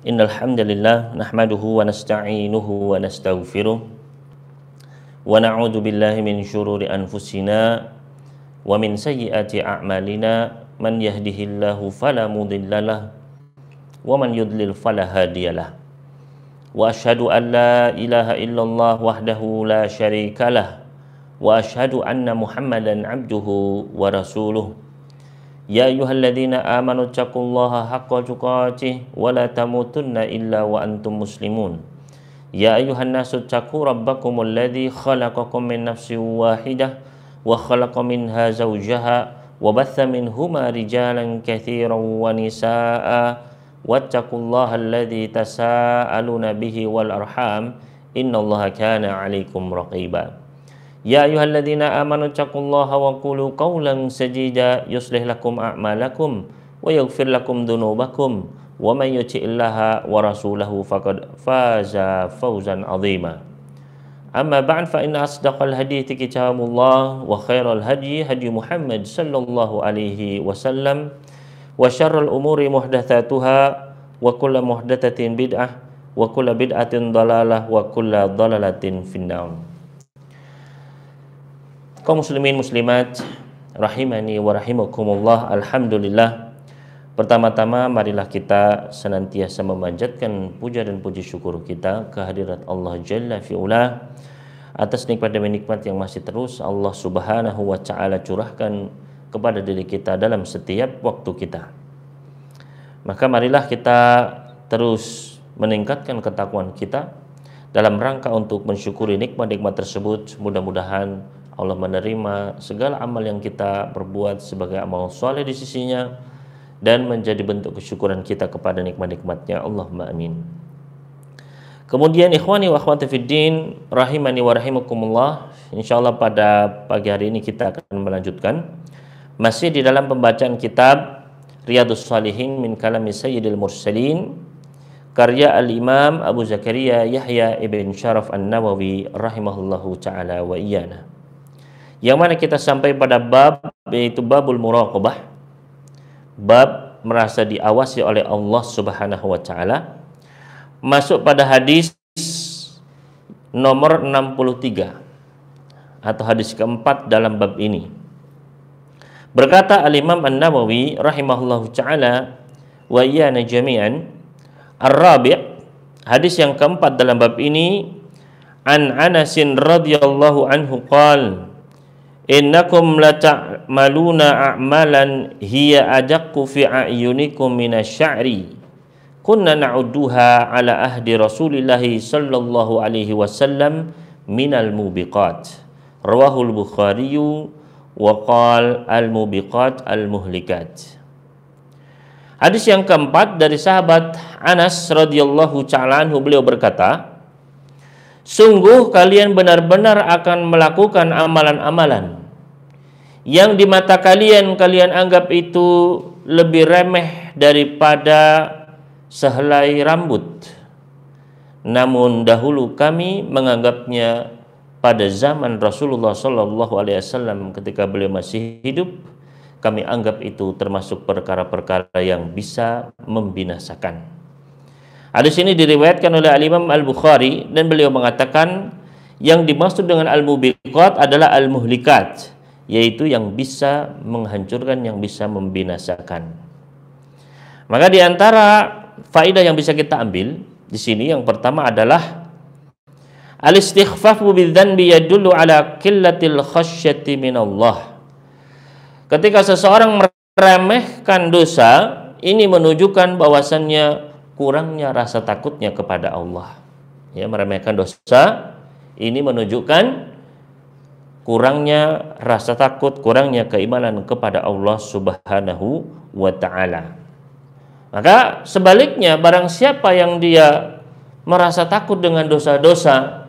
Innal hamdalillah nahmaduhu wa nasta'inuhu wa nastaghfiruh wa na'udzu billahi min syururi anfusina wa min sayyiati a'malina man yahdihillahu fala mudhillalah wa man yudlil fala hadiyalah wa asyhadu an la ilaha illallah wahdahu la syarikalah wa asyhadu anna Muhammadan abduhu wa rasuluh. Ya ayyuhalladzina amanu taqullaha haqqa tuqatih wa la tamutunna illa wa antum muslimun. Ya ayyuhan nasu taqu rabbakumul ladzi khalaqakum min nafsin wahidah wa khalaqa minha zawjaha wa batha minhuma rijalan katsiran wa nisaa'a wattaqullaha alladzi tasaaluna bihi wal arham innallaha kana 'alaikum raqiba. Ya ayyuhalladzina amanu taqullaha wa qulu qawlan sadida yuslih lakum a'malakum wa yaghfir lakum dhunubakum wa may yuti'illaha wa rasulahu faqad faza fawzan 'azima. Amma ba'd fa inna asdaqal hadithi kitabullah wa khairal hadyi hadyu Muhammad sallallahu alaihi wasallam wa syarrul umuri muhdatsatuha wa kullu muhdatsatin bid'ah wa kullu bid'atin dhalalah wa kullu dhalalatin finnar. Kaum muslimin muslimat rahimani wa rahimakumullah, alhamdulillah. Pertama-tama marilah kita senantiasa memanjatkan puja dan puji syukur kita kehadirat Allah Jalla fi'ula atas nikmat demi nikmat yang masih terus Allah Subhanahu wa ta'ala curahkan kepada diri kita dalam setiap waktu kita. Maka marilah kita terus meningkatkan ketakwaan kita dalam rangka untuk mensyukuri nikmat-nikmat tersebut. Mudah-mudahan Allah menerima segala amal yang kita perbuat sebagai amal soleh di sisinya dan menjadi bentuk kesyukuran kita kepada nikmat-nikmatnya. Allahumma amin. Kemudian ikhwani wa akhwati fiddin rahimani wa rahimakumullah, insyaallah pada pagi hari ini kita akan melanjutkan masih di dalam pembacaan kitab Riyadhus Shalihin min kalami Sayyidil Mursalin karya al-Imam Abu Zakaria Yahya ibn Sharaf an-Nawawi rahimahullahu ta'ala wa iyana, yang mana kita sampai pada bab yaitu babul muraqabah, bab merasa diawasi oleh Allah Subhanahu wa ta'ala, masuk pada hadis nomor 63 atau hadis keempat dalam bab ini. Berkata al-Imam An-Nawawi rahimahullahu ta'ala wa iyana jami'an, ar-rabi', hadis yang keempat dalam bab ini, an Anasin radhiyallahu anhu qala innakum lata'maluna a'malan hiya ajaqqu fi a'yunikum minasy-sya'ri kunna na'udduha ala ahdi Rasulillahi sallallahu alaihi wasallam minal mubiqat. Rawahul Bukhari wa qala al-mubiqat al-muhlikat. Hadis yang keempat dari sahabat Anas radhiyallahu ta'ala anhu, beliau berkata, sungguh kalian benar-benar akan melakukan amalan-amalan yang di mata kalian anggap itu lebih remeh daripada sehelai rambut. Namun dahulu kami menganggapnya pada zaman Rasulullah Sallallahu Alaihi Wasallam ketika beliau masih hidup, kami anggap itu termasuk perkara-perkara yang bisa membinasakan. Hadis ini diriwayatkan oleh al-Imam Al-Bukhari dan beliau mengatakan yang dimaksud dengan al-mubiqat adalah al-muhlikat, yaitu yang bisa menghancurkan, yang bisa membinasakan. Maka di antara faedah yang bisa kita ambil di sini, yang pertama adalah al-istighfafu bidzanbi yadullu ala qillatil khasyati minallah. Ketika seseorang meremehkan dosa, ini menunjukkan bahwasannya kurangnya rasa takutnya kepada Allah. Ya, meremehkan dosa ini menunjukkan kurangnya rasa takut, kurangnya keimanan kepada Allah Subhanahu wa ta'ala. Maka sebaliknya, barang siapa yang dia merasa takut dengan dosa-dosa,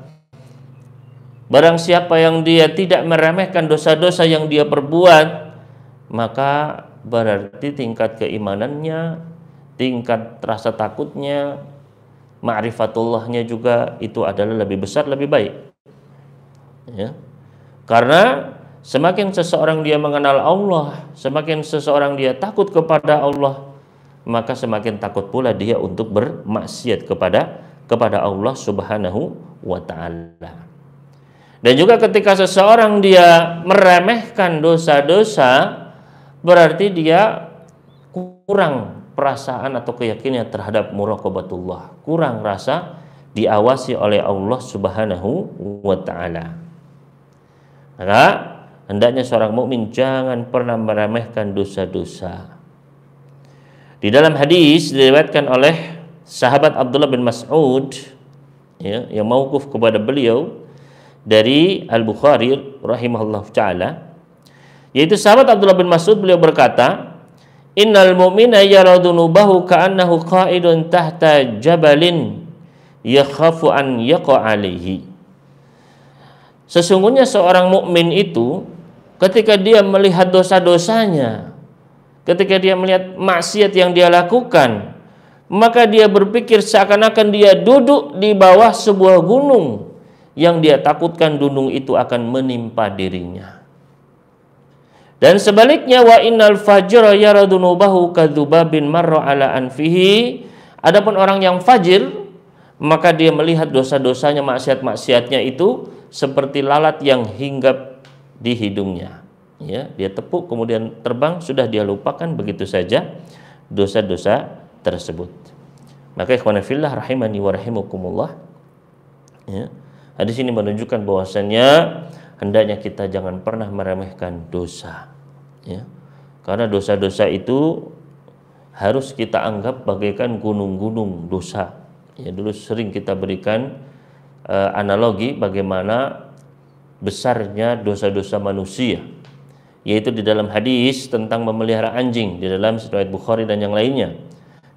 barang siapa yang dia tidak meremehkan dosa-dosa yang dia perbuat, maka berarti tingkat keimanannya, tingkat rasa takutnya, ma'rifatullahnya juga itu adalah lebih besar, lebih baik. Ya. Karena semakin seseorang dia mengenal Allah, semakin seseorang dia takut kepada Allah, maka semakin takut pula dia untuk bermaksiat kepada Allah Subhanahu wa taala. Dan juga ketika seseorang dia meremehkan dosa-dosa, berarti dia kurang perasaan atau keyakinan terhadap muraqabatullah, kurang rasa diawasi oleh Allah Subhanahu wa taala. Maka hendaknya seorang mukmin jangan pernah meremehkan dosa-dosa. Di dalam hadis diriwayatkan oleh sahabat Abdullah bin Mas'ud, ya, yang mauquf kepada beliau dari Al-Bukhari rahimahullah ta'ala, yaitu sahabat Abdullah bin Mas'ud, beliau berkata, innal mu'mina yara dunubahu ka'annahu qa'idun tahta jabalin yakhafu an yaqa alaihi. Sesungguhnya seorang mukmin itu ketika dia melihat dosa-dosanya, ketika dia melihat maksiat yang dia lakukan, maka dia berpikir seakan-akan dia duduk di bawah sebuah gunung yang dia takutkan gunung itu akan menimpa dirinya. Dan sebaliknya, wa innal fajra yara dunubahu kadzubabin marra ala anfihi. Adapun orang yang fajir, maka dia melihat dosa-dosanya, maksiat-maksiatnya itu seperti lalat yang hinggap di hidungnya. Ya, dia tepuk kemudian terbang, sudah dia lupakan begitu saja dosa-dosa tersebut. Maka ikhwan fillah rahimani wa rahimakumullah, ya, hadis ini menunjukkan bahwasannya hendaknya kita jangan pernah meremehkan dosa, ya, karena dosa-dosa itu harus kita anggap bagaikan gunung-gunung dosa. Ya, dulu sering kita berikan analogi bagaimana besarnya dosa-dosa manusia, yaitu di dalam hadis tentang memelihara anjing di dalam riwayat Bukhari dan yang lainnya.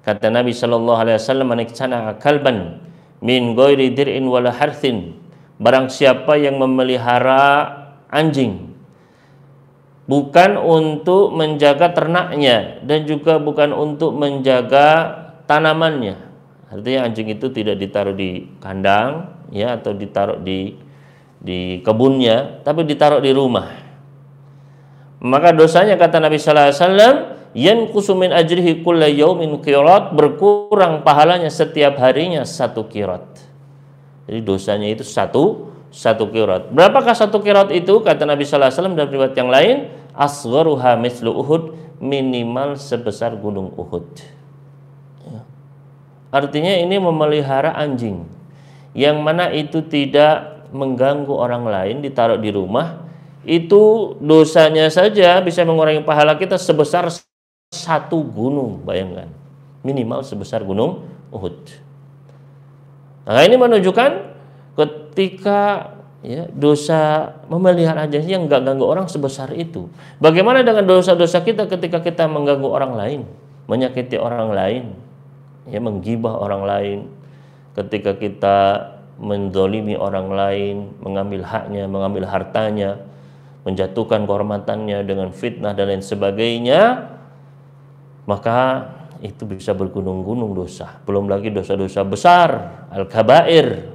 Kata Nabi sallallahu alaihi wasallam, man iktana kalban min ghairi dir'in wala harthin, barang siapa yang memelihara anjing bukan untuk menjaga ternaknya dan juga bukan untuk menjaga tanamannya, artinya anjing itu tidak ditaruh di kandang, ya, atau ditaruh di kebunnya, tapi ditaruh di rumah, maka dosanya kata Nabi sallallahu alaihi wasallam, yanqusu min ajrihi kulla yaumin qirat, berkurang pahalanya setiap harinya 1 qirat. Jadi dosanya itu satu qirat. Berapakah 1 qirat itu? Kata Nabi sallallahu alaihi wasallam dalam riwayat yang lain, asgharuha mislu Uhud, minimal sebesar gunung Uhud. Ya. Artinya ini memelihara anjing yang mana itu tidak mengganggu orang lain, ditaruh di rumah, itu dosanya saja bisa mengurangi pahala kita sebesar 1 gunung, bayangkan, minimal sebesar gunung Uhud. Nah, ini menunjukkan ketika, ya, dosa memelihara anjing yang nggak ganggu orang sebesar itu, bagaimana dengan dosa-dosa kita ketika kita mengganggu orang lain, menyakiti orang lain, ya, menggibah orang lain, ketika kita menzalimi orang lain, mengambil haknya, mengambil hartanya, menjatuhkan kehormatannya dengan fitnah dan lain sebagainya, maka itu bisa bergunung-gunung dosa. Belum lagi dosa-dosa besar, al-kabair,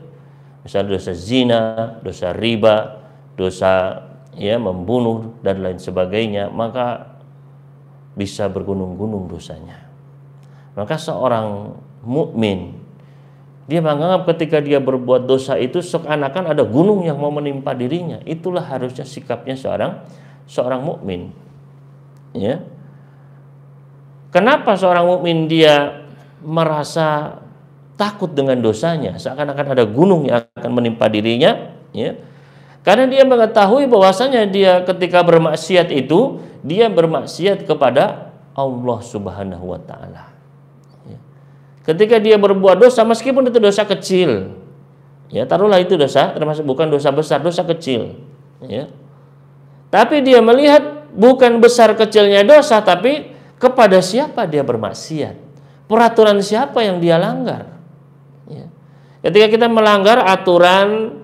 misalnya dosa zina, dosa riba, dosa, ya, membunuh dan lain sebagainya, maka bisa bergunung-gunung dosanya. Maka seorang mukmin, dia menganggap ketika dia berbuat dosa itu seakan-akan ada gunung yang mau menimpa dirinya. Itulah harusnya sikapnya seorang mukmin. Ya. Kenapa seorang mukmin dia merasa takut dengan dosanya, seakan-akan ada gunung yang akan menimpa dirinya? Ya. Karena dia mengetahui bahwasanya dia ketika bermaksiat itu, dia bermaksiat kepada Allah Subhanahu wa taala. Ketika dia berbuat dosa, meskipun itu dosa kecil, ya, taruhlah itu dosa, termasuk bukan dosa besar, dosa kecil, ya, tapi dia melihat bukan besar kecilnya dosa, tapi kepada siapa dia bermaksiat, peraturan siapa yang dia langgar, ya. Ketika kita melanggar aturan,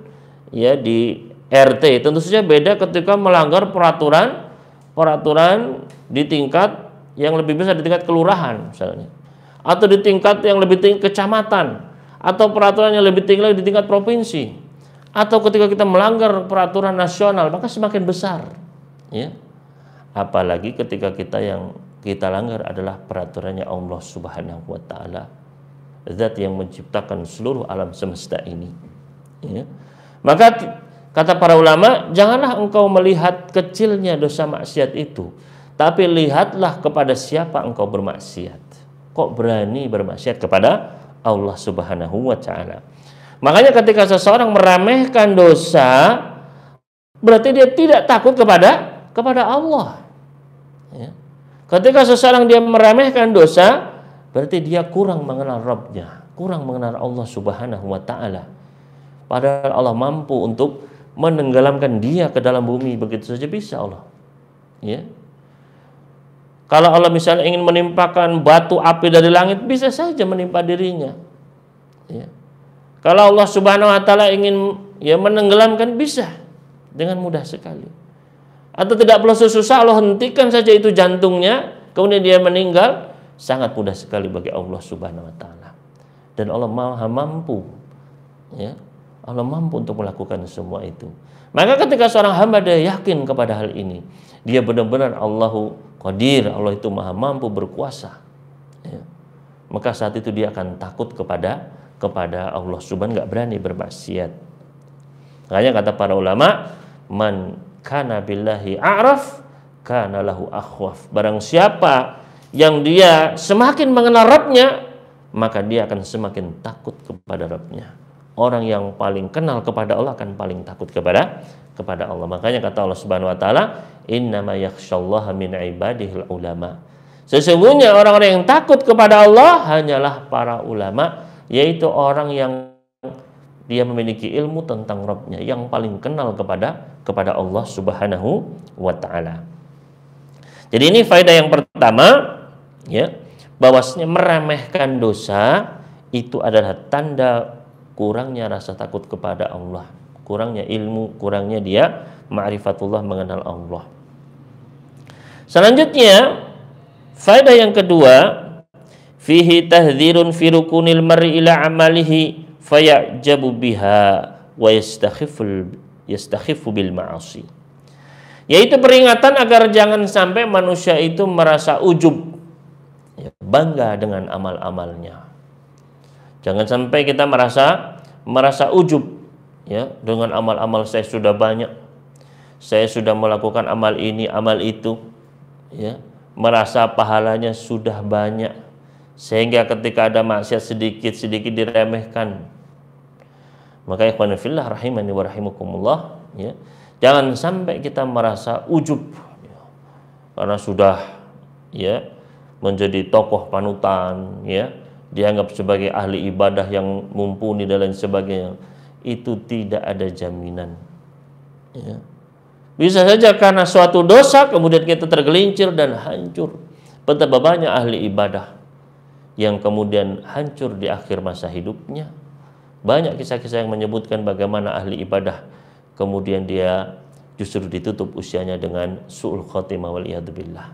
ya, di RT, tentu saja beda ketika melanggar peraturan di tingkat yang lebih besar, di tingkat kelurahan misalnya, atau di tingkat yang lebih tinggi kecamatan, atau peraturan yang lebih tinggi lagi di tingkat provinsi, atau ketika kita melanggar peraturan nasional, maka semakin besar, ya. Apalagi ketika kita kita langgar adalah peraturannya Allah Subhanahu wa taala, zat yang menciptakan seluruh alam semesta ini. Ya. Maka kata para ulama, janganlah engkau melihat kecilnya dosa maksiat itu, tapi lihatlah kepada siapa engkau bermaksiat. Kok berani bermaksiat kepada Allah Subhanahu wa taala? Makanya ketika seseorang meremehkan dosa, berarti dia tidak takut kepada Allah. Ya. Ketika seseorang dia meremehkan dosa, berarti dia kurang mengenal Rabb-nya, kurang mengenal Allah Subhanahu wa taala. Padahal Allah mampu untuk menenggelamkan dia ke dalam bumi, begitu saja bisa Allah. Ya. Kalau Allah misalnya ingin menimpakan batu api dari langit, bisa saja menimpa dirinya. Ya. Kalau Allah Subhanahu wa taala ingin menenggelamkan, bisa dengan mudah sekali. Atau tidak perlu susah, Allah hentikan saja itu jantungnya, kemudian dia meninggal, sangat mudah sekali bagi Allah Subhanahu wa taala. Dan Allah Maha mampu, ya. Allah mampu untuk melakukan semua itu. Maka ketika seorang hamba dia yakin kepada hal ini, dia benar-benar Allahu Qadir, Allah itu Maha mampu berkuasa. Ya. Maka saat itu dia akan takut kepada Allah Subhanahu, nggak berani bermaksiat. Makanya kata para ulama, man kana billahi a'raf kana lahu akhwaf. Barang siapa yang dia semakin mengenal Rabb-nya, maka dia akan semakin takut kepada Rabb-nya. Orang yang paling kenal kepada Allah akan paling takut kepada Allah. Makanya kata Allah Subhanahu wa taala, innama yakhsyallaha min ibadihil ulama. Sesungguhnya orang-orang yang takut kepada Allah hanyalah para ulama, yaitu orang yang dia memiliki ilmu tentang Rabb-nya, yang paling kenal kepada Allah Subhanahu wa taala. Jadi ini faedah yang pertama, ya, bahwasanya meremehkan dosa itu adalah tanda kurangnya rasa takut kepada Allah, kurangnya ilmu, kurangnya dia ma'rifatullah, mengenal Allah. Selanjutnya, faedah yang kedua, fihi tahdzirun fi rukunil mar'i ila amalihi fayajabu biha wa yastakhifu bil ma'asi. Yaitu peringatan agar jangan sampai manusia itu merasa ujub, ya, bangga dengan amal-amalnya. Jangan sampai kita merasa ujub, ya, dengan amal-amal saya sudah banyak, saya sudah melakukan amal ini, amal itu, ya, merasa pahalanya sudah banyak, sehingga ketika ada maksiat sedikit-sedikit diremehkan. Maka ikhwan fillah rahimani wa rahimakumullah, ya, jangan sampai kita merasa ujub, ya, karena sudah, ya, menjadi tokoh panutan, ya, dianggap sebagai ahli ibadah yang mumpuni dan lain sebagainya. Itu tidak ada jaminan, ya. Bisa saja karena suatu dosa kemudian kita tergelincir dan hancur. Betapa banyak ahli ibadah yang kemudian hancur di akhir masa hidupnya. Banyak kisah-kisah yang menyebutkan bagaimana ahli ibadah kemudian dia justru ditutup usianya dengan su'ul khotimah wal iyadzubillah.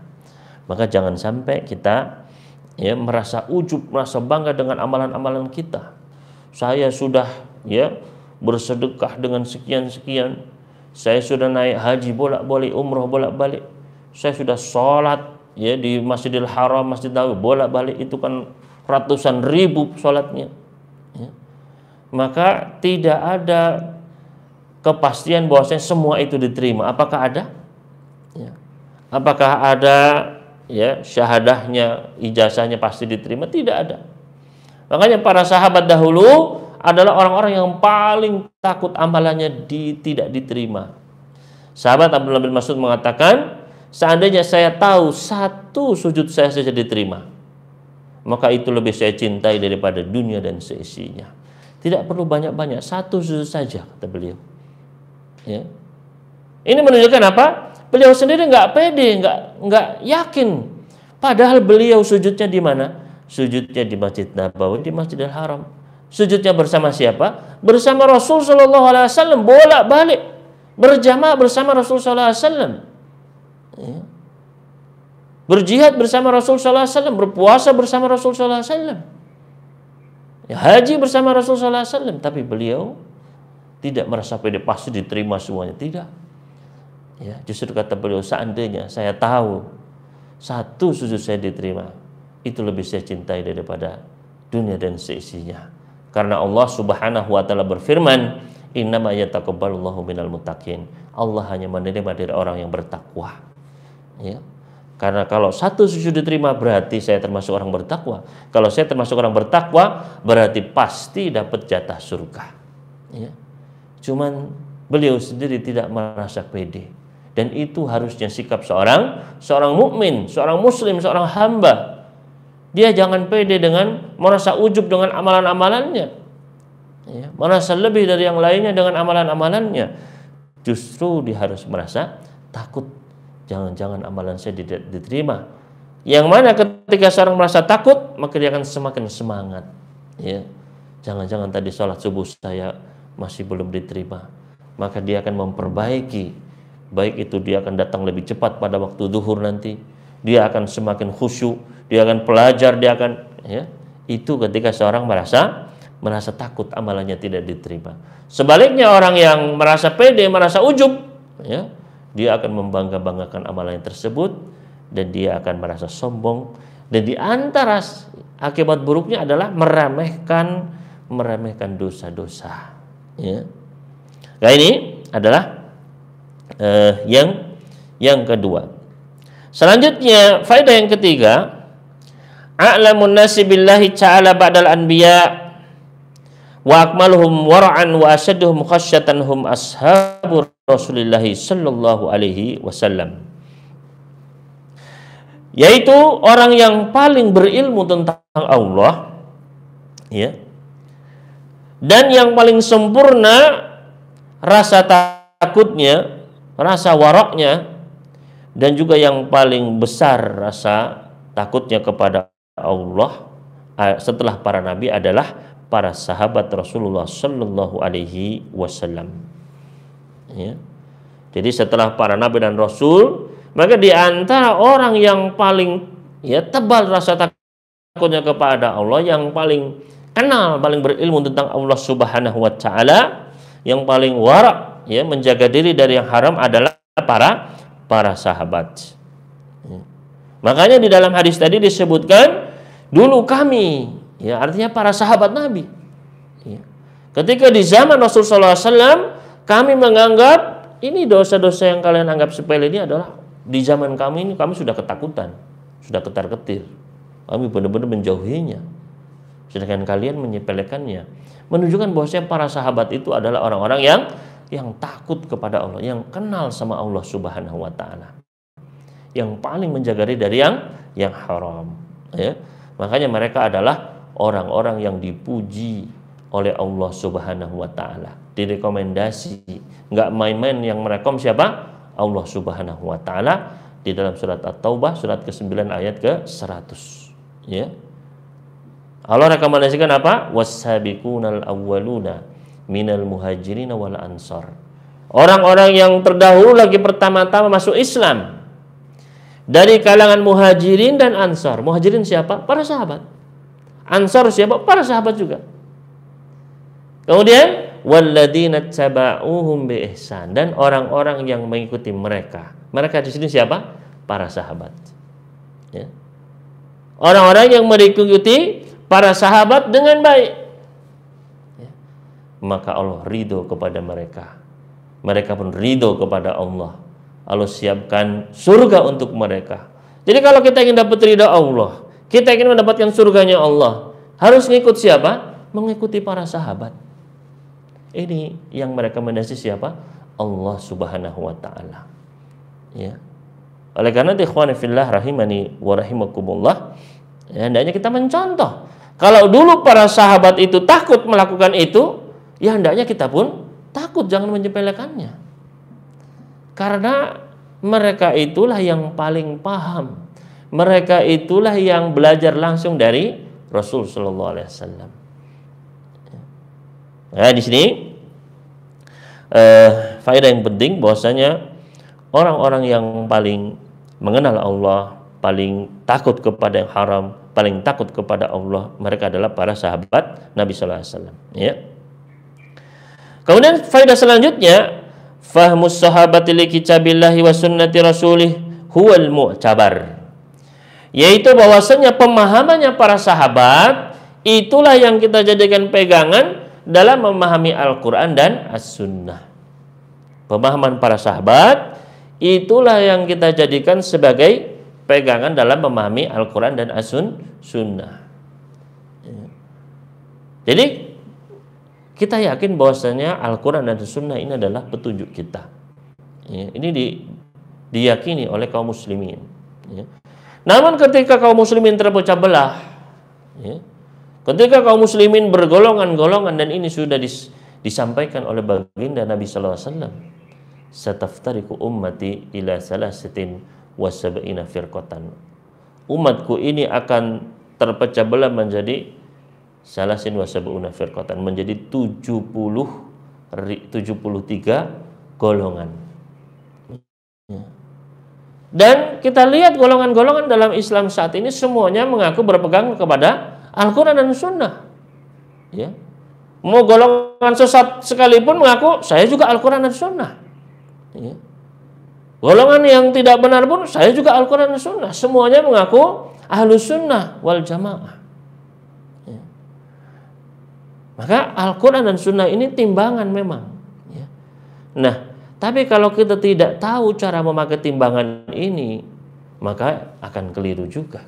Maka jangan sampai kita, ya, merasa ujub, merasa bangga dengan amalan-amalan kita. Saya sudah, ya, bersedekah dengan sekian-sekian, saya sudah naik haji bolak-balik, umroh bolak-balik, saya sudah sholat, ya, di Masjidil Haram, Masjid Nabawi bolak-balik, itu kan ratusan ribu sholatnya, ya. Maka tidak ada kepastian bahwasanya semua itu diterima. Apakah ada? Ya. Apakah ada, ya, syahadahnya, ijazahnya pasti diterima? Tidak ada. Makanya para sahabat dahulu adalah orang-orang yang paling takut amalannya tidak diterima. Sahabat Abdullah bin Mas'ud mengatakan, seandainya saya tahu satu sujud saya saja diterima, maka itu lebih saya cintai daripada dunia dan seisinya. Tidak perlu banyak-banyak, satu sujud saja, kata beliau. Ya. Ini menunjukkan apa? Beliau sendiri nggak pede, nggak yakin. Padahal beliau sujudnya di mana? Sujudnya di Masjid Nabawi, di Masjidil Haram. Sujudnya bersama siapa? Bersama Rasul Shallallahu Alaihi Wasallam, bolak-balik berjamaah bersama Rasul Shallallahu Alaihi Wasallam. Ya. Berjihad bersama Rasul Shallallahu Alaihi Wasallam, berpuasa bersama Rasul Shallallahu Alaihi Wasallam. Ya, haji bersama Rasul Sallallahu Alaihi Wasallam, tapi beliau tidak merasa pede pasti diterima semuanya, tidak. Ya, justru kata beliau, seandainya saya tahu satu sujud saya diterima, itu lebih saya cintai daripada dunia dan seisinya. Karena Allah Subhanahu wa taala berfirman, innama yataqabbalullahu minal muttaqin. Allah hanya menerima dari orang yang bertakwa. Ya. Karena kalau satu sujud diterima berarti saya termasuk orang bertakwa. Kalau saya termasuk orang bertakwa berarti pasti dapat jatah surga. Ya. Cuman beliau sendiri tidak merasa pede. Dan itu harusnya sikap seorang mukmin, seorang muslim, seorang hamba. Dia jangan pede dengan merasa ujub dengan amalan-amalannya. Ya, merasa lebih dari yang lainnya dengan amalan-amalannya. Justru dia harus merasa takut. Jangan-jangan amalan saya tidak diterima. Yang mana ketika seorang merasa takut, maka dia akan semakin semangat. Ya, jangan-jangan tadi sholat subuh saya masih belum diterima. Maka dia akan memperbaiki. Baik itu dia akan datang lebih cepat pada waktu zuhur nanti. Dia akan semakin khusyuk. Dia akan pelajar. Dia akan, ya, itu ketika seorang merasa takut amalannya tidak diterima. Sebaliknya orang yang merasa pede, merasa ujub, ya, dia akan membangga-banggakan amalannya tersebut dan dia akan merasa sombong. Dan di antara akibat buruknya adalah meremehkan dosa-dosa. Ya. Nah, ini adalah yang kedua. Selanjutnya faedah yang ketiga, a'lamun nasi billahi ta'ala ba'dal anbiya wa akmaluhum wara'an wa asyaduhum khasyatan hum ashabu Rasulillahi sallallahu alaihi wasallam. Yaitu orang yang paling berilmu tentang Allah, ya. Dan yang paling sempurna rasa takutnya, rasa waraknya, dan juga yang paling besar rasa takutnya kepada Allah setelah para nabi adalah para sahabat Rasulullah sallallahu alaihi wasallam. Ya. Jadi setelah para nabi dan rasul, maka di antara orang yang paling, ya, tebal rasa takutnya kepada Allah, yang paling kenal, paling berilmu tentang Allah Subhanahu wa taala, yang paling warak, ya, menjaga diri dari yang haram adalah para sahabat. Ya. Makanya di dalam hadis tadi disebutkan dulu kami, ya, artinya para sahabat Nabi. Ya. Ketika di zaman Rasulullah SAW, kami menganggap ini dosa-dosa yang kalian anggap sepele ini adalah di zaman kami ini kami sudah ketakutan, sudah ketar-ketir. Kami benar-benar menjauhinya. Sedangkan kalian menyepelekannya. Menunjukkan bahwasanya para sahabat itu adalah orang-orang yang takut kepada Allah, yang kenal sama Allah Subhanahu wa taala. Yang paling menjaga diri dari yang haram, ya. Makanya mereka adalah orang-orang yang dipuji oleh Allah Subhanahu wa taala. Direkomendasi, nggak main-main yang merekom siapa? Allah Subhanahu wa taala di dalam surat At-Taubah surat ke-9 ayat ke-100, ya. Allah rekomendasikan apa? Was-sabiqunal awwaluna minal muhajirin wal ansar. Orang-orang yang terdahulu lagi pertama-tama masuk Islam dari kalangan muhajirin dan ansar. Muhajirin siapa? Para sahabat. Ansar siapa? Para sahabat juga. Kemudian walladzina tabauhum bi ihsan, dan orang-orang yang mengikuti mereka. Mereka di sini siapa? Para sahabat. Ya. Orang-orang yang mengikuti para sahabat dengan baik. Ya. Maka Allah ridho kepada mereka. Mereka pun ridho kepada Allah. Allah siapkan surga untuk mereka. Jadi kalau kita ingin dapat ridho Allah, kita ingin mendapatkan surganya Allah, harus ngikut siapa? Mengikuti para sahabat. Ini yang merekomendasi siapa? Allah Subhanahu wa taala. Ya. Oleh karena itu ikhwani fillah rahimani wa rahimakumullah, ya, hendaknya kita mencontoh. Kalau dulu para sahabat itu takut melakukan itu, ya hendaknya kita pun takut, jangan menyepelekannya. Karena mereka itulah yang paling paham. Mereka itulah yang belajar langsung dari Rasul sallallahu alaihi wasallam. Nah, di sini faedah yang penting bahwasanya orang-orang yang paling mengenal Allah, paling takut kepada yang haram, paling takut kepada Allah, mereka adalah para sahabat Nabi sallallahu alaihi wasallam, ya. Kemudian faedah selanjutnya, fahmus sahabati li kitabillahi wa sunnati rasulih huwal mu'tabar. yaitu bahwasanya pemahamannya para sahabat itulah yang kita jadikan pegangan dalam memahami Al-Quran dan As-Sunnah. Pemahaman para sahabat itulah yang kita jadikan sebagai pegangan dalam memahami Al-Quran dan As-Sunnah. Jadi kita yakin bahwasanya Al-Quran dan As-Sunnah ini adalah petunjuk kita. Ini diyakini oleh kaum muslimin. Namun ketika kaum muslimin terpecah belah, ketika kaum muslimin bergolongan-golongan, dan ini sudah disampaikan oleh baginda Nabi sallallahu alaihi wasallam, sataftariqu ummati ila salasatin wa sab'ina firqatan. Umatku ini akan terpecah belah menjadi salasin wa sab'una firqatan, menjadi 73 golongan. Dan kita lihat golongan-golongan dalam Islam saat ini semuanya mengaku berpegang kepada Al-Quran dan Sunnah. Mau golongan sesat sekalipun mengaku saya juga Al-Quran dan Sunnah. Golongan yang tidak benar pun saya juga Al-Quran dan Sunnah. Semuanya mengaku Ahlus Sunnah wal Jamaah. Maka Al-Quran dan Sunnah ini timbangan memang. Nah, tapi kalau kita tidak tahu cara memakai timbangan ini, maka akan keliru juga.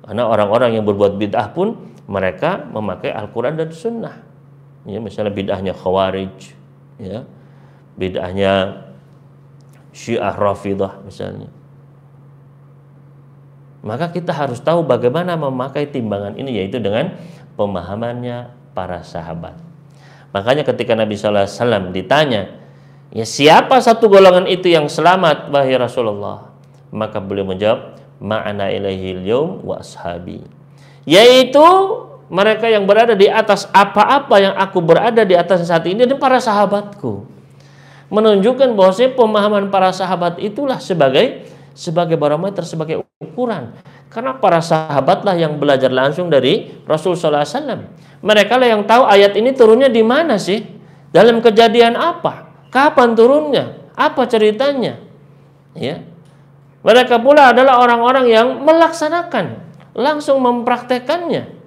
Karena orang-orang yang berbuat bid'ah pun mereka memakai Al-Quran dan Sunnah. Misalnya bid'ahnya Khawarij, bid'ahnya Syiah Rafidah misalnya. Maka kita harus tahu bagaimana memakai timbangan ini, yaitu dengan pemahamannya para sahabat. Makanya ketika Nabi sallallahu alaihi wasallam ditanya, siapa satu golongan itu yang selamat wahai Rasulullah? Maka beliau menjawab, ma'ana ilaihil yaum wa ashabi. Yaitu mereka yang berada di atas apa-apa yang aku berada di atas saat ini, dan para sahabatku. Menunjukkan bahwasanya pemahaman para sahabat itulah sebagai barometer, sebagai ukuran. Karena para sahabatlah yang belajar langsung dari Rasul sallallahu alaihi wasallam. Mereka lah yang tahu ayat ini turunnya di mana sih? Dalam kejadian apa? Kapan turunnya? Apa ceritanya? Mereka pula adalah orang-orang yang melaksanakan, langsung mempraktekannya.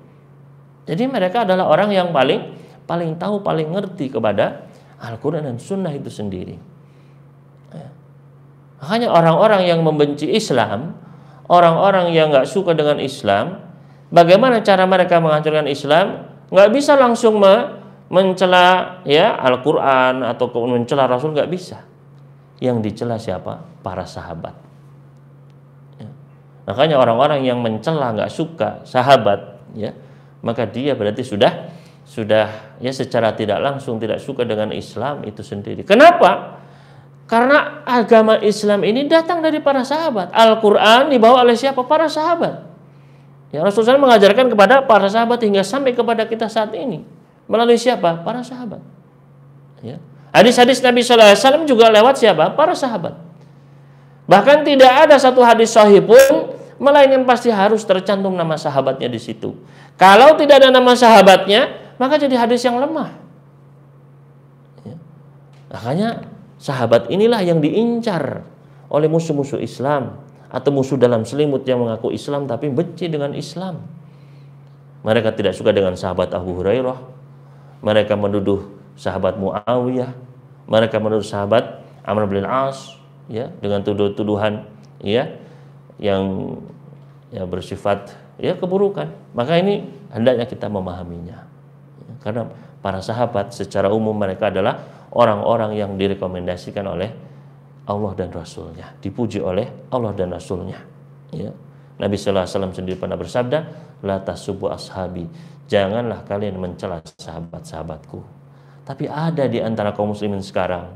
Jadi mereka adalah orang yang paling tahu, paling ngerti kepada Al-Quran dan Sunnah itu sendiri. Makanya orang-orang yang membenci Islam, orang-orang yang nggak suka dengan Islam, bagaimana cara mereka menghancurkan Islam? Nggak bisa langsung mencela Al-Quran atau mencela Rasul, nggak bisa. Yang dicela siapa? Para sahabat. Makanya orang-orang yang mencela, nggak suka sahabat, maka dia berarti sudah secara tidak langsung tidak suka dengan Islam itu sendiri. Kenapa? Karena agama Islam ini datang dari para sahabat. Al-Quran dibawa oleh siapa? Para sahabat. Rasulullah mengajarkan kepada para sahabat hingga sampai kepada kita saat ini. Melalui siapa? Para sahabat. Hadis-hadis Nabi sallallahu alaihi wasallam juga lewat siapa? Para sahabat. Bahkan tidak ada satu hadis sahih pun melainkan pasti harus tercantum nama sahabatnya di situ. Kalau tidak ada nama sahabatnya, maka jadi hadis yang lemah. Makanya sahabat inilah yang diincar oleh musuh-musuh Islam atau musuh dalam selimut yang mengaku Islam tapi benci dengan Islam. Mereka tidak suka dengan sahabat Abu Hurairah. Mereka menuduh sahabat Muawiyah. Mereka menuduh sahabat Amr bin As dengan tuduhan yang bersifat keburukan. Maka ini hendaknya kita memahaminya. Karena para sahabat secara umum mereka adalah orang-orang yang direkomendasikan oleh Allah dan Rasulnya, dipuji oleh Allah dan Rasulnya. Nabi sallallahu alaihi wasallam sendiri pernah bersabda, la tasubbu ashabi, janganlah kalian mencela sahabat-sahabatku. Tapi ada di antara kaum muslimin sekarang,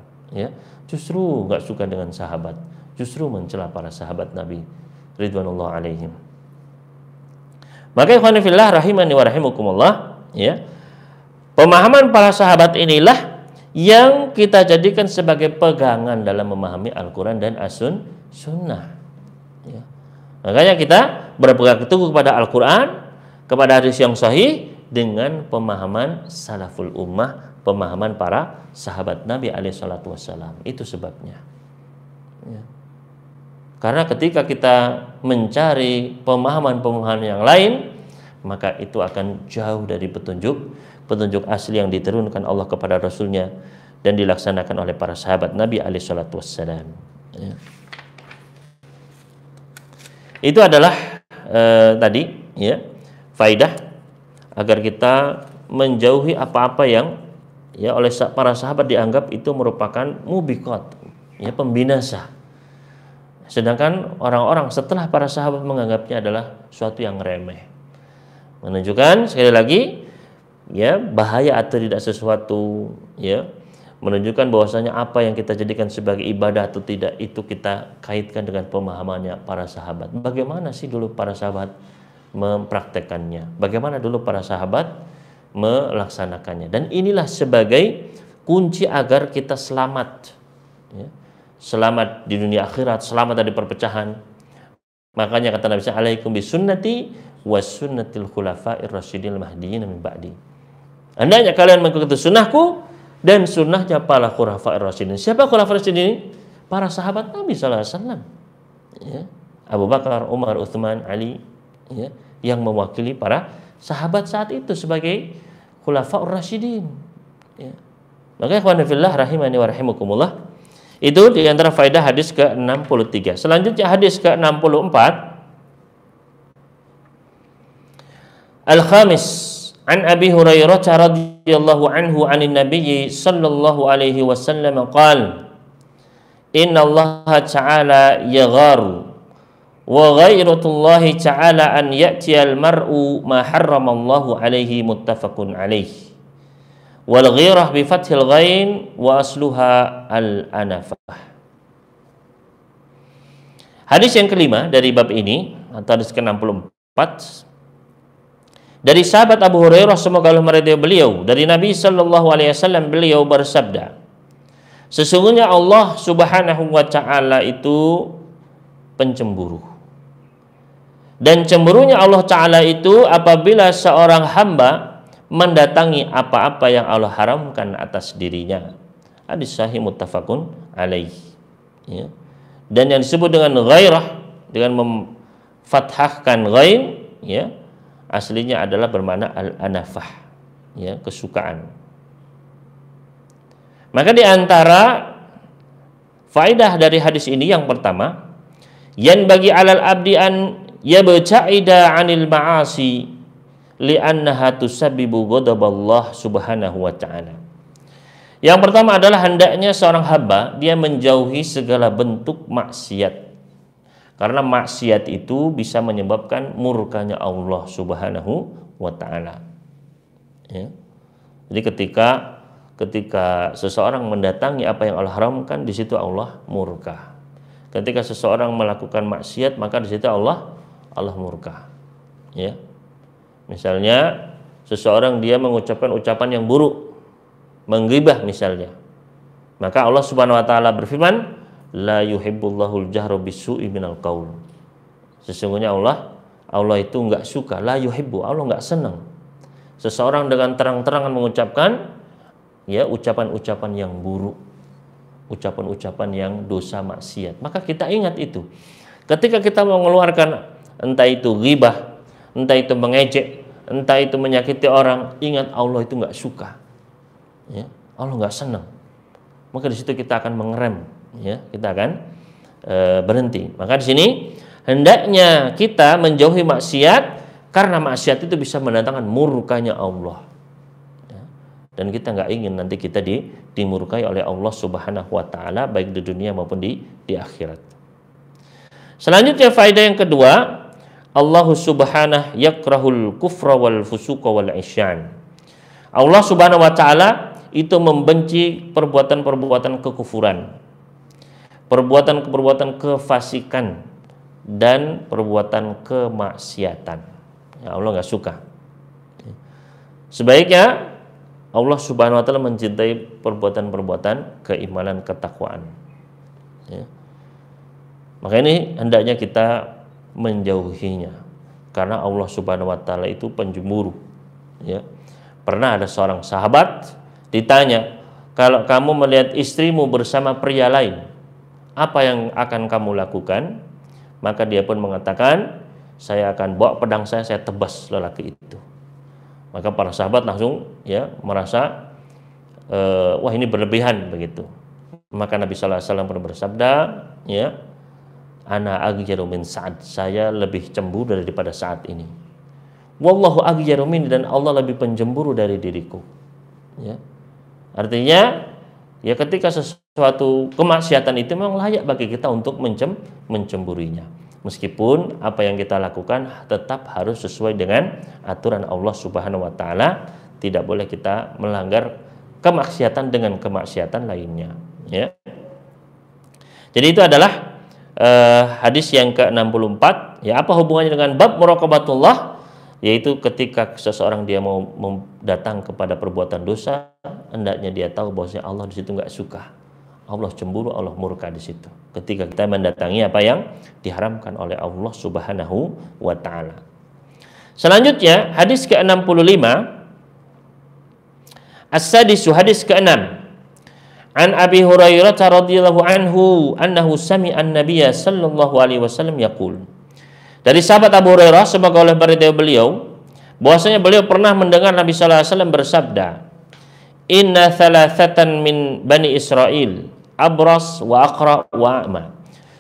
justru nggak suka dengan sahabat, justru mencela para sahabat Nabi ridwanullah alaihim. Maka ikhwan fillah rahimani wa rahimakumullah, pemahaman para sahabat inilah yang kita jadikan sebagai pegangan dalam memahami Al-Quran dan As-Sunnah. Makanya kita berpegang teguh kepada Al-Quran, kepada hadis yang sahih dengan pemahaman salaful ummah, pemahaman para sahabat Nabi alaihi salatu wassalam. Itu sebabnya. Karena ketika kita mencari pemahaman-pemahaman yang lain, maka itu akan jauh dari petunjuk asli yang diturunkan Allah kepada Rasulnya dan dilaksanakan oleh para sahabat Nabi alaihi salatu wassalam. Ya. Itu adalah tadi ya faidah agar kita menjauhi apa-apa yang ya oleh para sahabat dianggap itu merupakan mubiqat, ya pembinasa. Sedangkan orang-orang setelah para sahabat menganggapnya adalah suatu yang remeh. Menunjukkan sekali lagi ya bahaya atau tidak sesuatu, ya menunjukkan bahwasanya apa yang kita jadikan sebagai ibadah atau tidak itu kita kaitkan dengan pemahamannya para sahabat. Bagaimana sih dulu para sahabat mempraktekannya? Bagaimana dulu para sahabat melaksanakannya? Dan inilah sebagai kunci agar kita selamat, ya. Selamat di dunia akhirat, selamat dari perpecahan. Makanya kata Nabi sallallahu alaihi wasallam, bisunnati was sunnatil khulafa'ir rasyidil mahdiyyin min ba'di. Hendaknya kalian mengikuti sunnahku dan sunnahnya para khulafa'ir rasyidin. Siapa khulafa'ir rasyidin ini? Para sahabat Nabi sallallahu alaihi wasallam. Ya. Abu Bakar, Umar, Utsman, Ali, ya, yang mewakili para sahabat saat itu sebagai khulafa'ur rasyidin. Ya. Maka ikhwan fillah rahimani wa rahimakumullah, itu di antara faedah hadis ke-63. Selanjutnya hadis ke-64. Al-khamis, an Abi Hurairah radhiyallahu anhu 'anil Nabiy sallallahu alaihi wasallam qala, "Inna Allah ta'ala yagharu wa ghairatullahi ta'ala an ya'tiyal mar'u ma harramallahu alaihi muttafaqun alaihi." Wal ghirah bi fathil ghain wa asluha al anafah. Hadis yang kelima dari bab ini atau hadis ke-64 dari sahabat Abu Hurairah, semoga Allah meridai beliau, dari Nabi sallallahu alaihi wasallam, beliau bersabda, sesungguhnya Allah Subhanahu wa taala itu pencemburu. Dan cemburunya Allah taala itu apabila seorang hamba mendatangi apa-apa yang Allah haramkan atas dirinya. Hadis sahih muttafaqun alaih. Ya. Dan yang disebut dengan ghairah, dengan memfathahkan ghain, ya, aslinya adalah bermakna al-anafah, ya, kesukaan. Maka di antara faedah dari hadis ini yang pertama, yan bagi alal abdi an yabta'ida 'anil ma'asi li'annaha tusabbibu ghadaballah subhanahu wa ta'ala. Yang pertama adalah hendaknya seorang hamba dia menjauhi segala bentuk maksiat, karena maksiat itu bisa menyebabkan murkanya Allah Subhanahu wa ta'ala, ya. Jadi ketika seseorang mendatangi apa yang Allah haramkan, di situ Allah murka. Ketika seseorang melakukan maksiat, maka di situ Allah murka, ya. Misalnya seseorang dia mengucapkan ucapan yang buruk, menggibah misalnya, maka Allah Subhanahu wa taala berfirman, la yuhibbullahul jahra bisu'i minal qaul. Sesungguhnya Allah itu enggak suka, la yuhibbu, Allah enggak senang seseorang dengan terang-terangan mengucapkan, ya, ucapan-ucapan yang buruk, ucapan-ucapan yang dosa maksiat. Maka kita ingat itu. Ketika kita mengeluarkan entah itu ghibah, entah itu mengejek, entah itu menyakiti orang, ingat Allah itu nggak suka, ya, Allah nggak senang. Maka di situ kita akan mengerem, ya, kita akan berhenti. Maka di sini hendaknya kita menjauhi maksiat, karena maksiat itu bisa mendatangkan murkanya Allah, ya. Dan kita nggak ingin nanti kita dimurkai oleh Allah Subhanahu wa taala, baik di dunia maupun di akhirat. Selanjutnya faedah yang kedua, Allah Subhanahu yakrahul kufra wal fusuqa wal isyan. Allah Subhanahu wa taala itu membenci perbuatan-perbuatan kekufuran, perbuatan-perbuatan kefasikan, dan perbuatan kemaksiatan. Ya, Allah nggak suka. Sebaiknya Allah Subhanahu wa taala mencintai perbuatan-perbuatan keimanan, ketakwaan, ya. Maka ini hendaknya kita menjauhinya, karena Allah Subhanahu wa taala itu pencemburu, ya. Pernah ada seorang sahabat ditanya, kalau kamu melihat istrimu bersama pria lain, apa yang akan kamu lakukan? maka dia pun mengatakan, saya akan bawa pedang saya tebas lelaki itu. Maka para sahabat langsung ya merasa wah ini berlebihan begitu. Maka Nabi sallallahu alaihi wasallam pun bersabda, ya, ana aghjaru min Sa'ad, saya lebih cemburu daripada saat ini. Wallahu aghjaru min, dan Allah lebih penjemburu dari diriku. Ya. Artinya ya ketika sesuatu kemaksiatan itu memang layak bagi kita untuk mencemburinya. Meskipun apa yang kita lakukan tetap harus sesuai dengan aturan Allah Subhanahu wa taala, tidak boleh kita melanggar kemaksiatan dengan kemaksiatan lainnya, ya. Jadi itu adalah hadis yang ke-64, ya. Apa hubungannya dengan bab muraqabatullah? Yaitu ketika seseorang dia mau datang kepada perbuatan dosa, hendaknya dia tahu bahwasanya Allah di situ nggak suka. Allah cemburu, Allah murka di situ. Ketika kita mendatangi apa yang diharamkan oleh Allah Subhanahu wa taala. Selanjutnya hadis ke-65, as-sadisu, hadis ke-6. An Abi Hurairah radhiyallahu anhu annahu sami'a an-nabiyya sallallahu alaihi wasallam yaqul. Dari sahabat Abu Hurairah, semoga Allah meridai beliau, bahwasanya beliau pernah mendengar Nabi sallallahu alaihi wasallam bersabda, inna thalathatan min Bani Israel, abras wa aqra wa a'ma.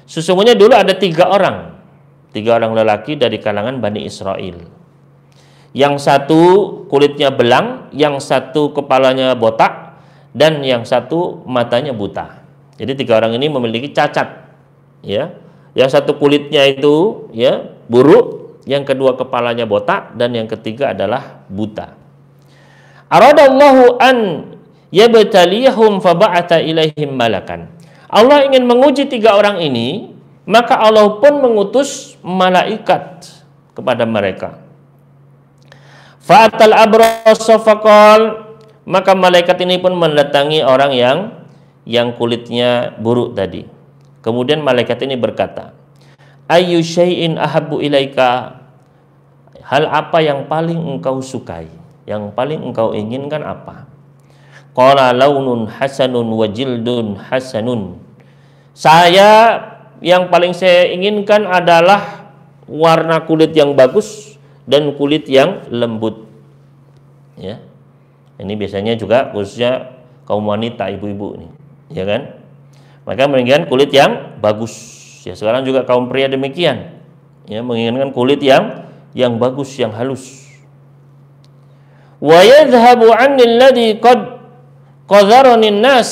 Sesungguhnya dulu ada tiga orang lelaki dari kalangan Bani Israel. Yang satu kulitnya belang, yang satu kepalanya botak, dan yang satu matanya buta. Jadi tiga orang ini memiliki cacat, ya. Yang satu kulitnya itu ya buruk, yang kedua kepalanya botak, dan yang ketiga adalah buta. Aradallahu an yabtaliyahum faba'ata ilaihim malakan. Allah ingin menguji tiga orang ini, maka Allah pun mengutus malaikat kepada mereka. Fa'atal abrasa faqal, maka malaikat ini pun mendatangi orang yang kulitnya buruk tadi. Kemudian malaikat ini berkata, ayyu syai'in ahabbu ilaika, hal apa yang paling engkau sukai, yang paling engkau inginkan apa? Qala launun hasanun wa jildun hasanun. Yang paling saya inginkan adalah warna kulit yang bagus dan kulit yang lembut. Ya. Ini biasanya juga khususnya kaum wanita, ibu-ibu nih, ya kan? Maka menginginkan kulit yang bagus. Ya, sekarang juga kaum pria demikian. Ya, menginginkan kulit yang bagus, yang halus. Wa yadhhabu 'anil ladzi qad qadharani nas,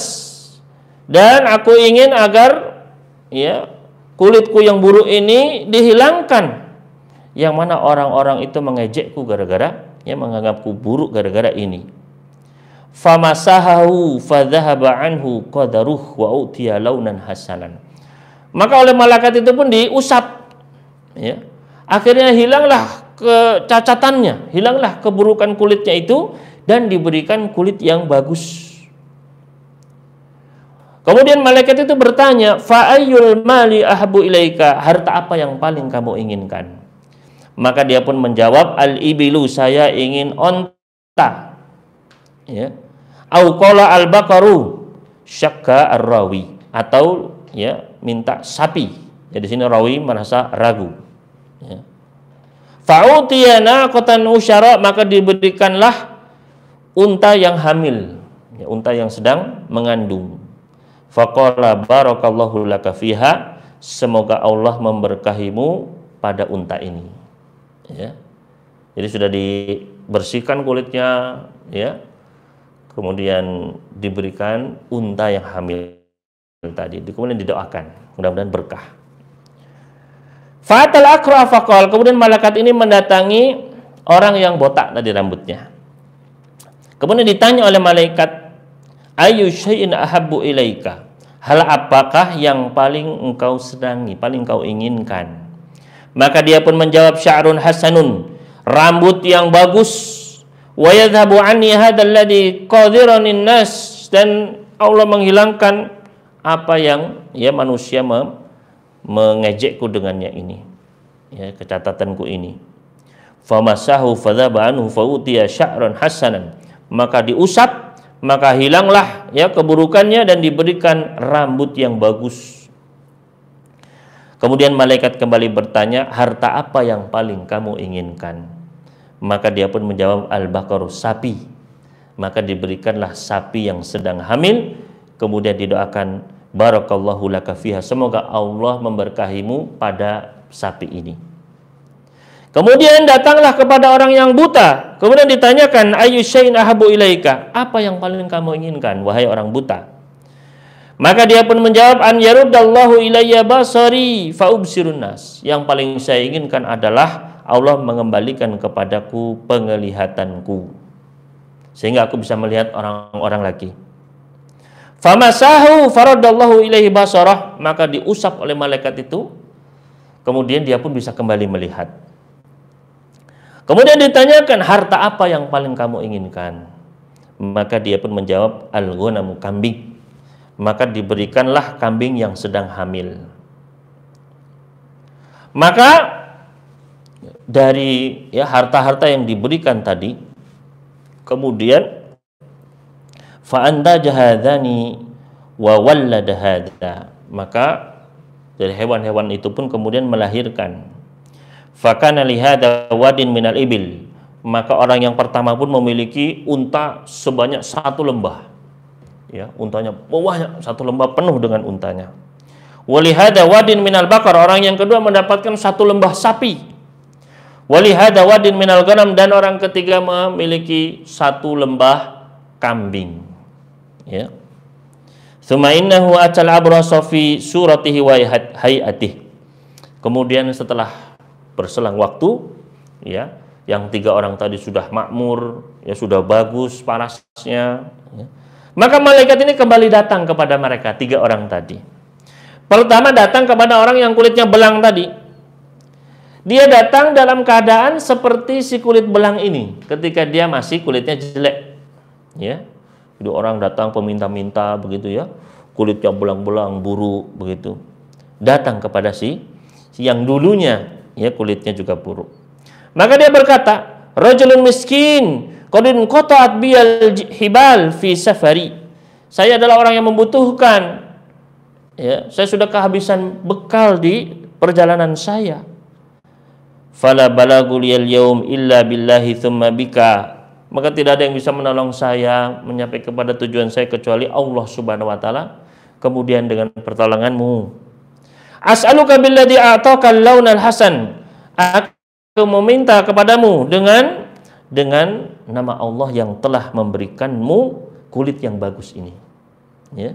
dan aku ingin agar ya kulitku yang buruk ini dihilangkan, yang mana orang-orang itu mengejekku gara-gara ya menganggapku buruk gara-gara ini. Famasahahu fadhahaba anhu qadaruh wa utiya launan hasanan. Maka oleh malaikat itu pun diusap, ya. Akhirnya hilanglah kecacatannya, hilanglah keburukan kulitnya itu, dan diberikan kulit yang bagus. Kemudian malaikat itu bertanya, fa ayyul mali ahabu ilaika, harta apa yang paling kamu inginkan? Maka dia pun menjawab, al-ibilu, saya ingin onta. Ya. Au qala al-baqaru syakka ar-rawi, atau ya minta sapi. Ya, di sini rawi merasa ragu. Ya. Fa'utiya naqatan usyara, maka diberikanlah unta yang hamil, ya, unta yang sedang mengandung. Faqala barakallahu laka fiha, semoga Allah memberkahimu pada unta ini. Ya. Jadi sudah dibersihkan kulitnya, ya. Kemudian diberikan unta yang hamil tadi, kemudian didoakan, mudah-mudahan berkah. Fatal akra faqal, kemudian malaikat ini mendatangi orang yang botak tadi rambutnya. Kemudian ditanya oleh malaikat, ayyu syai'in ahabbu ilaika, hal apakah yang paling engkau senangi, paling engkau inginkan? Maka dia pun menjawab, sya'run hasanun, rambut yang bagus. Wa yadhhabu anni hadzal ladzi qadhiranin nas, dan Allah menghilangkan apa yang ya manusia mengejekku dengannya ini, ya, kecatatanku ini. Famasahu fadzaba anhu fautiya sya'ran hasanan, maka diusap, maka hilanglah ya keburukannya dan diberikan rambut yang bagus. Kemudian malaikat kembali bertanya, harta apa yang paling kamu inginkan? Maka dia pun menjawab, al-baqaru, sapi. Maka diberikanlah sapi yang sedang hamil. Kemudian didoakan, barakallahu laka fiha, semoga Allah memberkahimu pada sapi ini. Kemudian datanglah kepada orang yang buta. Kemudian ditanyakan, ayyu syai'in ahabu ilaika, apa yang paling kamu inginkan wahai orang buta? Maka dia pun menjawab, an yaruddallahu ilayya basari faubsirun nas. Yang paling saya inginkan adalah Allah mengembalikan kepadaku penglihatanku, sehingga aku bisa melihat orang-orang lagi. Famasahu faradallahu ilaihi basarah, maka diusap oleh malaikat itu, kemudian dia pun bisa kembali melihat. Kemudian ditanyakan, harta apa yang paling kamu inginkan? Maka dia pun menjawab, al-ghanamu, kambing. Maka diberikanlah kambing yang sedang hamil. Maka dari harta-harta yang diberikan tadi, kemudian fa'anda jahadani wa wallada hadza, maka dari hewan-hewan itu pun kemudian melahirkan. Fakana lihada wadin minal ibil, maka orang yang pertama pun memiliki unta sebanyak 1 lembah. Ya, untanya banyak, 1 lembah penuh dengan untanya. Walihada wadin minal bakar, orang yang kedua mendapatkan 1 lembah sapi. Walihada wadin minal ghanam, dan orang ketiga memiliki 1 lembah kambing. Ya. Tsumma innahu atal abrasa fi suratihi wa hayatihi. Kemudian setelah berselang waktu, ya, yang 3 orang tadi sudah makmur, ya sudah bagus parasnya, ya. Maka malaikat ini kembali datang kepada mereka, 3 orang tadi. Pertama datang kepada orang yang kulitnya belang tadi. Dia datang dalam keadaan seperti si kulit belang ini ketika dia masih kulitnya jelek. Ya. Jadi orang datang peminta-minta begitu ya, kulitnya belang-belang, buruk begitu. Datang kepada si yang dulunya ya kulitnya juga buruk. Maka dia berkata, rajulun miskin qadin qata'at biyal hibal fi safari. Saya adalah orang yang membutuhkan. Ya, saya sudah kehabisan bekal di perjalanan saya. Fala balagul yaum illa billahi tsumma bika. Maka tidak ada yang bisa menolong saya menyampaikan kepada tujuan saya kecuali Allah Subhanahu wa taala, kemudian dengan pertolonganmu. As'aluka billadzi a'taka al-launal hasan. Aku meminta kepadamu dengan nama Allah yang telah memberikanmu kulit yang bagus ini, ya,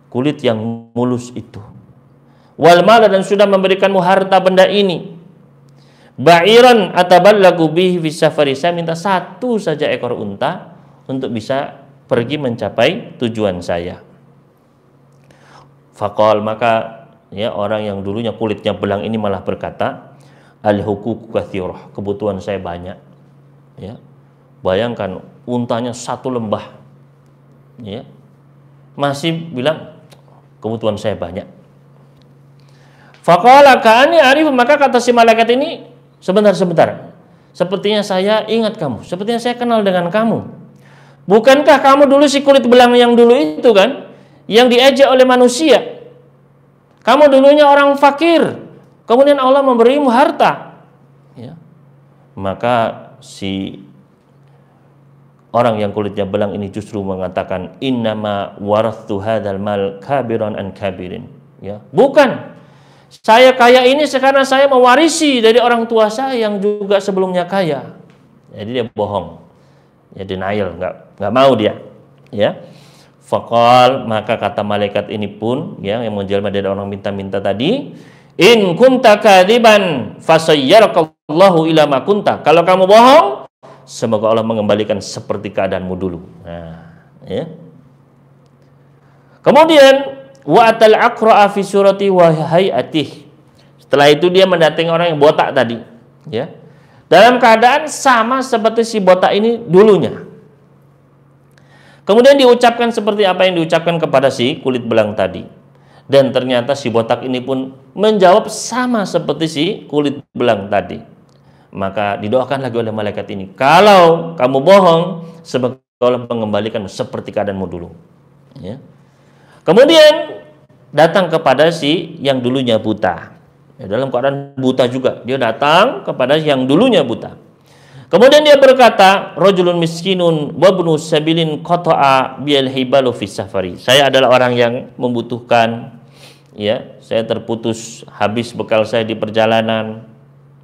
kulit yang mulus itu. Wal mala, dan sudah memberikanmu harta benda ini. Ba'iran ataballagu bihi fi safari, saya minta 1 saja ekor unta untuk bisa pergi mencapai tujuan saya. Faqal, maka ya orang yang dulunya kulitnya belang ini malah berkata, al-huquq katsirah, kebutuhan saya banyak. Ya. Bayangkan untanya 1 lembah. Ya. Masih bilang kebutuhan saya banyak. Faqala ka'ani arif, maka kata si malaikat ini, sebentar. Sepertinya saya ingat kamu, sepertinya saya kenal dengan kamu. Bukankah kamu dulu si kulit belang yang dulu itu kan, yang diejek oleh manusia? Kamu dulunya orang fakir, kemudian Allah memberimu harta. Ya. Maka si orang yang kulitnya belang ini justru mengatakan, innama warathu hadzal mal kabiran an kabirin. Ya, bukan. Saya kaya ini karena saya mewarisi dari orang tua saya yang juga sebelumnya kaya. Jadi dia bohong. Ya, denial, enggak mau dia. Ya. Faqal, maka kata malaikat ini pun ya, yang menjelma dari orang minta-minta tadi, in kunta kadziban fasayyarakallahu ila ma kunta. Kalau kamu bohong, semoga Allah mengembalikan seperti keadaanmu dulu. Nah, ya. Kemudian wa atal aqra'a fi surati wa hayatih. Setelah itu dia mendatangi orang yang botak tadi, ya. Dalam keadaan sama seperti si botak ini dulunya. Kemudian diucapkan seperti apa yang diucapkan kepada si kulit belang tadi. Dan ternyata si botak ini pun menjawab sama seperti si kulit belang tadi. Maka didoakan lagi oleh malaikat ini, kalau kamu bohong, semoga Allah mengembalikan seperti keadaanmu dulu. Ya. Kemudian datang kepada si yang dulunya buta. Ya, dalam keadaan buta juga. Dia datang kepada yang dulunya buta. Kemudian dia berkata, rajulun miskinun wa ibnu sabilin qata'a bil hibalu fi safari. Saya adalah orang yang membutuhkan, ya, saya terputus habis bekal saya di perjalanan.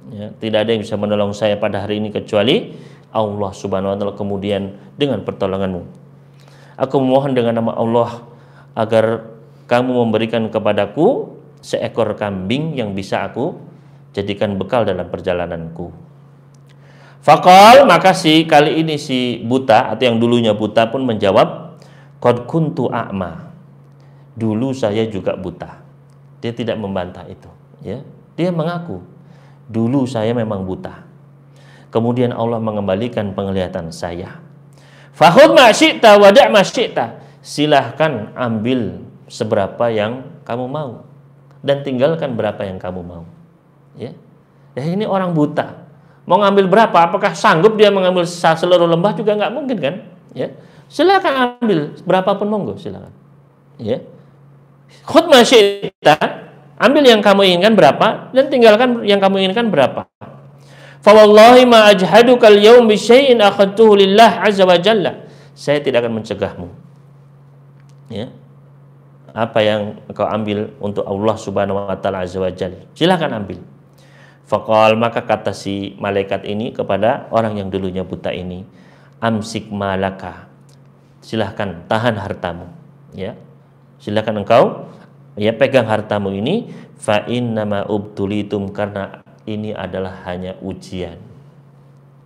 Ya, tidak ada yang bisa menolong saya pada hari ini kecuali Allah Subhanahu wa taala. Kemudian dengan pertolonganmu, aku memohon dengan nama Allah agar kamu memberikan kepadaku seekor kambing yang bisa aku jadikan bekal dalam perjalananku. Faqal, maka kali ini si buta atau yang dulunya buta pun menjawab, qad kuntu a'ma. Dulu saya juga buta. Dia tidak membantah itu, ya. Dia mengaku, dulu saya memang buta. Kemudian Allah mengembalikan penglihatan saya. Fakhudh ma syi'ta wa da' ma syi'ta. Silahkan ambil seberapa yang kamu mau dan tinggalkan berapa yang kamu mau. Ya. Ya, ini orang buta. Mau ngambil berapa? Apakah sanggup dia mengambil seluruh lembah? Juga nggak mungkin kan? Ya, silakan ambil berapapun, monggo silakan. Ya, khudh ma syi'ta, ambil yang kamu inginkan berapa dan tinggalkan yang kamu inginkan berapa. Fa wallahi ma ajhaduka al-yawm bi syai'in akhadtuhu lillah azza wa jalla. Saya tidak akan mencegahmu. Ya, apa yang kau ambil untuk Allah Subhanahu wa taala azza wa jalla, silakan ambil. Faqal, maka kata si malaikat ini kepada orang yang dulunya buta ini, amsik malaka, silahkan tahan hartamu, ya, silahkan engkau, ya, pegang hartamu ini, fa innama ubtulitum, karena ini adalah hanya ujian,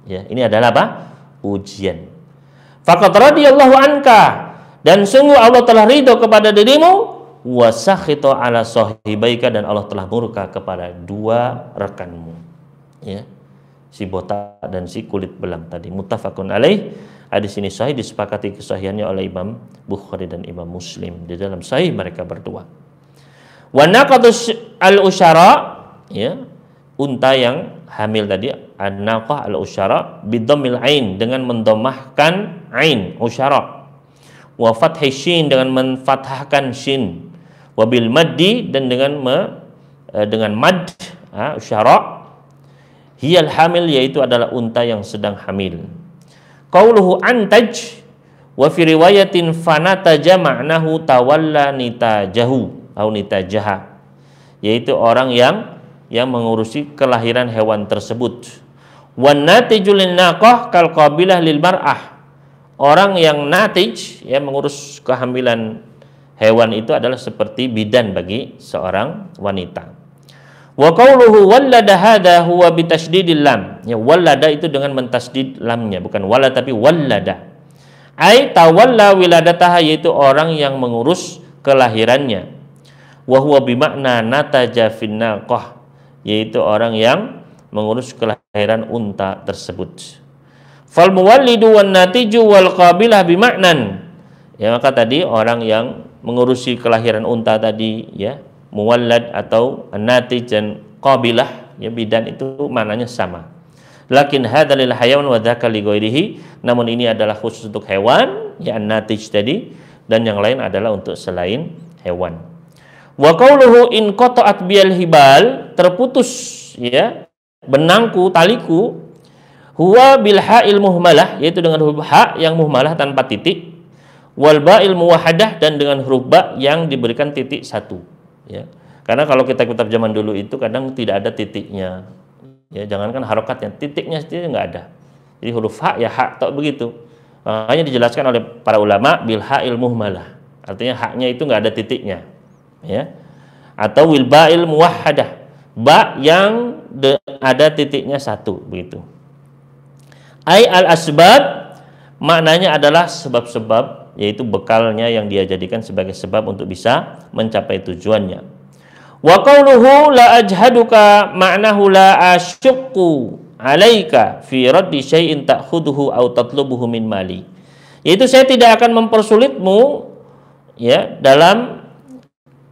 ya, ini adalah apa? Ujian. Faqad radiyallahu anka, dan sungguh Allah telah ridho kepada dirimu, wasakhito ala sahibaika, dan Allah telah murka kepada dua rekanmu, ya, si botak dan si kulit belang tadi. Muttafaqun alaih. Hadis ini sahih, disepakati kesahihannya oleh Imam Bukhari dan Imam Muslim di dalam sahih mereka berdua. Wa naqatus al-usyara, ya, unta yang hamil tadi, an-naqah al-usyara bidhammil ain, dengan mendomahkan ain usyara, wa fathi shin, dengan menfathahkan shin, wabil maddi, dan dengan mad, usyara, hiyal hamil, yaitu adalah unta yang sedang hamil. Qauluhu antaj, wa fi riwayatin fanataja, ma'nahu tawalla nitajahu atau nitajaha, yaitu orang yang mengurusi kelahiran hewan tersebut. Wan natijul naqah kal qabilah lil mar'ah, orang yang natij, ya, mengurus kehamilan hewan itu adalah seperti bidan bagi seorang wanita. Wa qauluhu wallada hadha huwa bitasydidil lam. Ya, wallada itu dengan mentasdid lamnya, bukan walad tapi wallada. Ai tawalla wiladataha, yaitu orang yang mengurus kelahirannya. Wa huwa bimakna nataja fin naqah, yaitu orang yang mengurus kelahiran unta tersebut. Fal muwallidu wan natiju wal qabilah bimaknan. Ya, maka tadi orang yang mengurusi kelahiran unta tadi, ya, muwallad atau natij dan qabilah, ya, bidan, itu maknanya sama. Lakin hadzal hayawan wa dzaka li ghairihi, namun ini adalah khusus untuk hewan, ya, natij tadi, dan yang lain adalah untuk selain hewan. Wa qauluhu in qata'at bil hibal, terputus, ya, benangku, taliku, huwa bil ha'il muhmalah, yaitu dengan huruf ha yang muhmalah tanpa titik, wal ba'il muwahhadah, dan dengan huruf ba yang diberikan titik satu, ya. Karena kalau kitab-kitab zaman dulu itu kadang tidak ada titiknya, ya, jangankan harokatnya, titiknya sendiri nggak ada. Jadi huruf ha ya ha, tak begitu. Hanya dijelaskan oleh para ulama bil ha'il muhmalah, artinya haknya itu nggak ada titiknya, ya. Atau wil ba'il muwahhadah, ba yang ada titiknya satu, begitu. Ai al asbab, maknanya adalah sebab-sebab, yaitu bekalnya yang dia jadikan sebagai sebab untuk bisa mencapai tujuannya. Wa qauluhu la ajhaduka, ma'nahu la asyqu alaika fi raddi syai'in ta'khudhuhu aw tatlubuhu min mali, yaitu saya tidak akan mempersulitmu, ya, dalam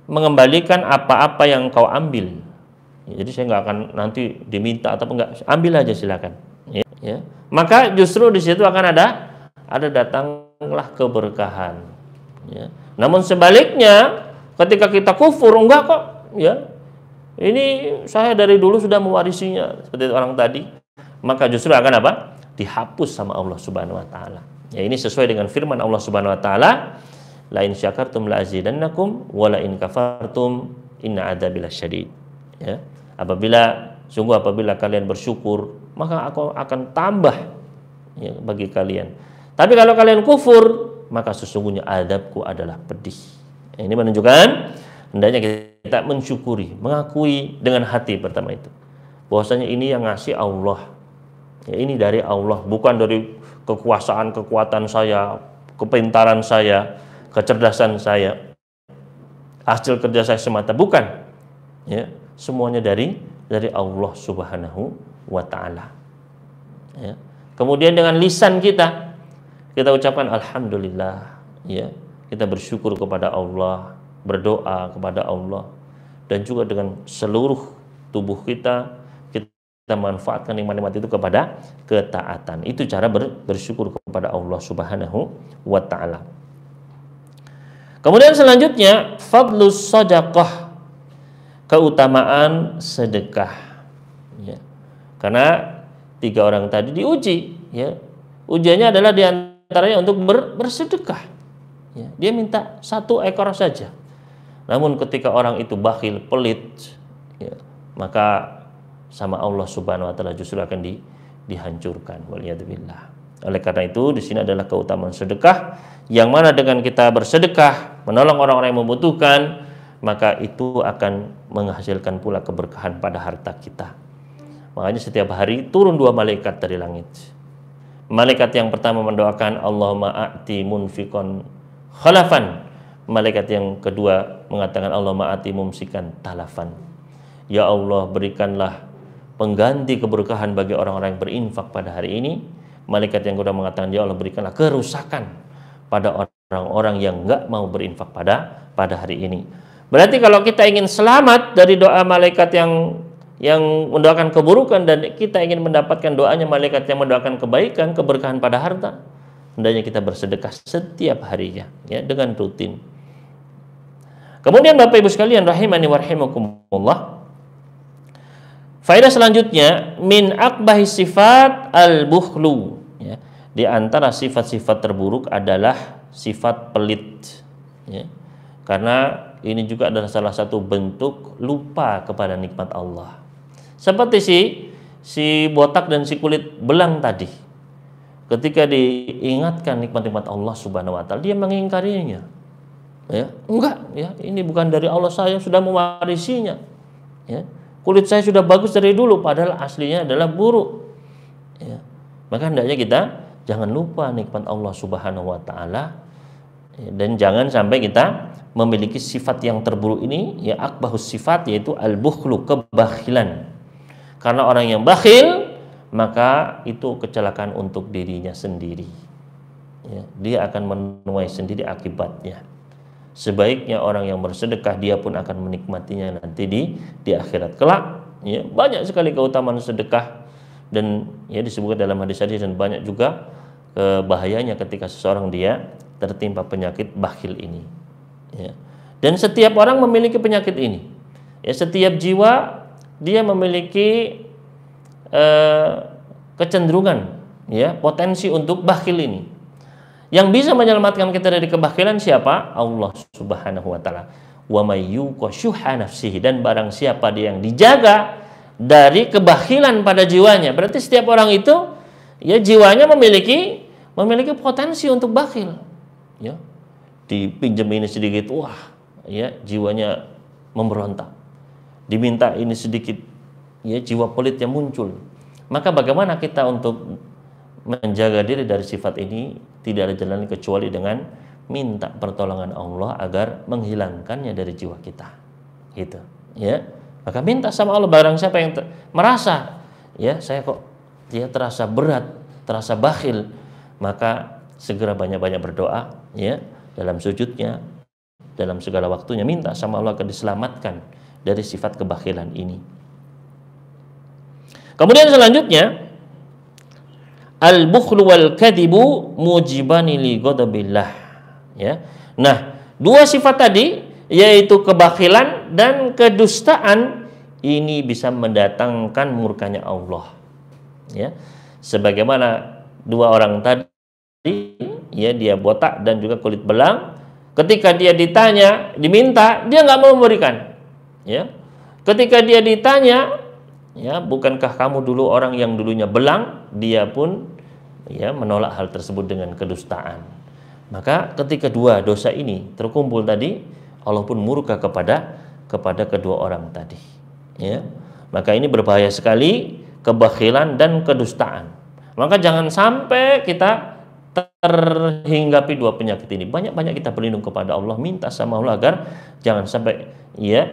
mengembalikan apa-apa yang kau ambil. Jadi saya nggak akan nanti diminta atau enggak, ambil aja silakan, ya. Maka justru di situ akan ada datanglah keberkahan, ya. Namun sebaliknya, ketika kita kufur, enggak kok, ya, Ini saya dari dulu sudah mewarisinya seperti orang tadi. Maka justru akan apa? Dihapus sama Allah Subhanahu wa taala. Ya, ini sesuai dengan firman Allah Subhanahu wa taala, la in syakartum la azidannakum wa la in kafartum inna adzabi lasyadid. Ya. Apabila kalian bersyukur, maka aku akan tambah ya, bagi kalian. Tapi kalau kalian kufur, maka sesungguhnya azabku adalah pedih. Ya, ini menunjukkan hendaknya kita mensyukuri, mengakui dengan hati pertama itu, bahwasanya ini yang ngasih Allah. Ya, ini dari Allah, bukan dari kekuatan saya, kepintaran saya, kecerdasan saya, hasil kerja saya semata, bukan. Ya, semuanya dari Allah Subhanahu wa taala. Ya. Kemudian dengan lisan kita ucapkan alhamdulillah, ya. Kita bersyukur kepada Allah, berdoa kepada Allah, dan juga dengan seluruh tubuh kita manfaatkan nikmat-nikmat itu kepada ketaatan. Itu cara bersyukur kepada Allah Subhanahu wa taala. Kemudian selanjutnya fadlus shadaqah, keutamaan sedekah. Ya. Karena 3 orang tadi diuji, ya. Ujiannya adalah diantaranya untuk bersedekah. Ya. Dia minta 1 ekor saja. Namun ketika orang itu bakhil, pelit, ya, maka sama Allah Subhanahu wa taala justru akan dihancurkan. Waliyadzubillah. Oleh karena itu di sini adalah keutamaan sedekah, yang mana dengan kita bersedekah menolong orang-orang yang membutuhkan, maka itu akan menghasilkan pula keberkahan pada harta kita. Makanya setiap hari turun 2 malaikat dari langit. Malaikat yang pertama mendoakan Allahumma a'ti munfiqan khalafan. Malaikat yang kedua mengatakan Allahumma a'ti mumsikan talafan. Ya Allah, berikanlah pengganti keberkahan bagi orang-orang yang berinfak pada hari ini. Malaikat yang kedua mengatakan, ya Allah, berikanlah kerusakan pada orang-orang yang enggak mau berinfak pada hari ini. Berarti kalau kita ingin selamat dari doa malaikat yang mendoakan keburukan, dan kita ingin mendapatkan doanya malaikat yang mendoakan kebaikan, keberkahan pada harta, hendaknya kita bersedekah setiap harinya, ya, dengan rutin. Kemudian Bapak Ibu sekalian rahimani wa rahimakumullah, faedah selanjutnya, min akbahi sifat al-bukhlu, ya. Di antara sifat-sifat terburuk adalah sifat pelit, ya. Karena ini juga adalah salah satu bentuk lupa kepada nikmat Allah. Seperti si botak dan si kulit belang tadi. Ketika diingatkan nikmat-nikmat Allah Subhanahu wa taala, dia mengingkarinya. Ya, enggak, ya, ini bukan dari Allah, saya sudah mewarisinya. Ya. Kulit saya sudah bagus dari dulu, padahal aslinya adalah buruk. Ya. Maka hendaknya kita jangan lupa nikmat Allah Subhanahu wa taala, ya, dan jangan sampai kita memiliki sifat yang terburuk ini, ya, akbahus sifat, yaitu al-bukhlu, kebakhilan. Karena orang yang bakhil, maka itu kecelakaan untuk dirinya sendiri. Ya, dia akan menuai sendiri akibatnya. Sebaiknya orang yang bersedekah, dia pun akan menikmatinya nanti di akhirat kelak. Ya, banyak sekali keutamaan sedekah, dan ya disebutkan dalam hadis-hadis, dan banyak juga bahayanya ketika seseorang dia tertimpa penyakit bakhil ini. Ya. Dan setiap orang memiliki penyakit ini. Ya, setiap jiwa dia memiliki kecenderungan, ya, potensi untuk bakhil ini. Yang bisa menyelamatkan kita dari kebakhilan siapa? Allah Subhanahu wa taala. Wa may yuqa syuhha nafsihi, dan barang siapa dia yang dijaga dari kebakhilan pada jiwanya. Berarti setiap orang itu, ya, jiwanya memiliki potensi untuk bakhil. Ya. Dipinjam ini sedikit, wah, ya, jiwanya memberontak. Diminta ini sedikit, ya, jiwa pelitnya muncul. Maka bagaimana kita untuk menjaga diri dari sifat ini? Tidak ada jalan kecuali dengan minta pertolongan Allah agar menghilangkannya dari jiwa kita, gitu, ya. Maka minta sama Allah. Barang siapa yang merasa, ya, saya kok dia terasa berat, terasa bakhil, maka segera banyak-banyak berdoa, ya, dalam sujudnya, dalam segala waktunya, minta sama Allah agar diselamatkan dari sifat kebakhilan ini. Kemudian selanjutnya, al-bukhlu wal kadibu mujibani li ghadabillah, ya. Nah, 2 sifat tadi, yaitu kebakhilan dan kedustaan, ini bisa mendatangkan murkanya Allah. Ya, sebagaimana dua orang tadi, ya, dia botak dan juga kulit belang. Ketika dia diminta, dia nggak mau memberikan. Ya, ketika dia ditanya, ya, bukankah kamu dulu orang yang dulunya belang? Dia pun, ya, menolak hal tersebut dengan kedustaan. Maka ketika dua dosa ini terkumpul tadi, Allah pun murka kepada kedua orang tadi. Ya, maka ini berbahaya sekali, kebakhilan dan kedustaan. Maka jangan sampai kita terhinggapi dua penyakit ini. Banyak-banyak kita berlindung kepada Allah, minta sama Allah agar jangan sampai, ya,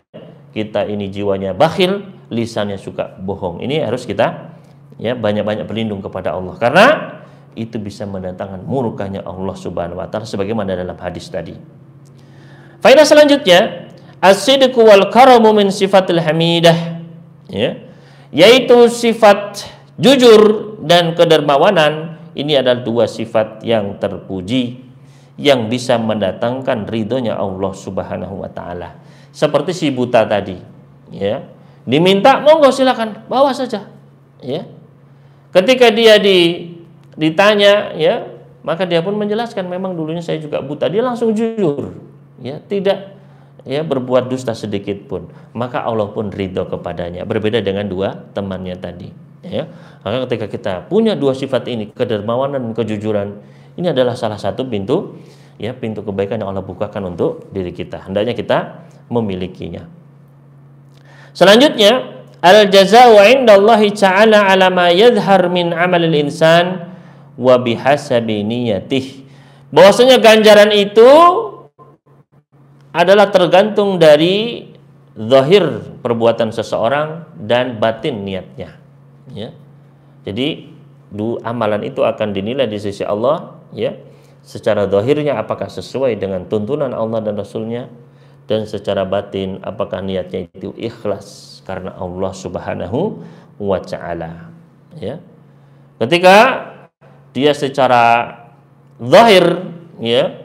kita ini jiwanya bakhil, lisannya suka bohong. Ini harus kita, ya, banyak-banyak berlindung kepada Allah, karena itu bisa mendatangkan murkanya Allah Subhanahu wa taala sebagaimana dalam hadis tadi. Faedah selanjutnya, as-sidqu wal karamu min sifatil hamidah, ya, yaitu sifat jujur dan kedermawanan. Ini adalah dua sifat yang terpuji yang bisa mendatangkan ridhonya Allah Subhanahu wa taala. Seperti si buta tadi, ya, diminta, monggo silakan bawa saja, ya. Ketika dia ditanya, ya, maka dia pun menjelaskan, memang dulunya saya juga buta. Dia langsung jujur, ya, tidak, ya, berbuat dusta sedikit pun. Maka Allah pun ridho kepadanya. Berbeda dengan dua temannya tadi, ya. Maka ketika kita punya dua sifat ini, kedermawanan dan kejujuran, ini adalah salah satu pintu, ya, pintu kebaikan yang Allah bukakan untuk diri kita. Hendaknya kita memilikinya. Selanjutnya, al jazaa'u 'indallahi ta'ala 'ala ma yadhhar min 'amalil insan wa bihasabi niyatih. Bahwasanya ganjaran itu adalah tergantung dari zahir perbuatan seseorang dan batin niatnya, ya. Jadi amalan itu akan dinilai di sisi Allah, ya, secara zahirnya apakah sesuai dengan tuntunan Allah dan Rasulnya, dan secara batin apakah niatnya itu ikhlas karena Allah Subhanahu wa ta'ala, ya. Ketika dia secara zahir, ya,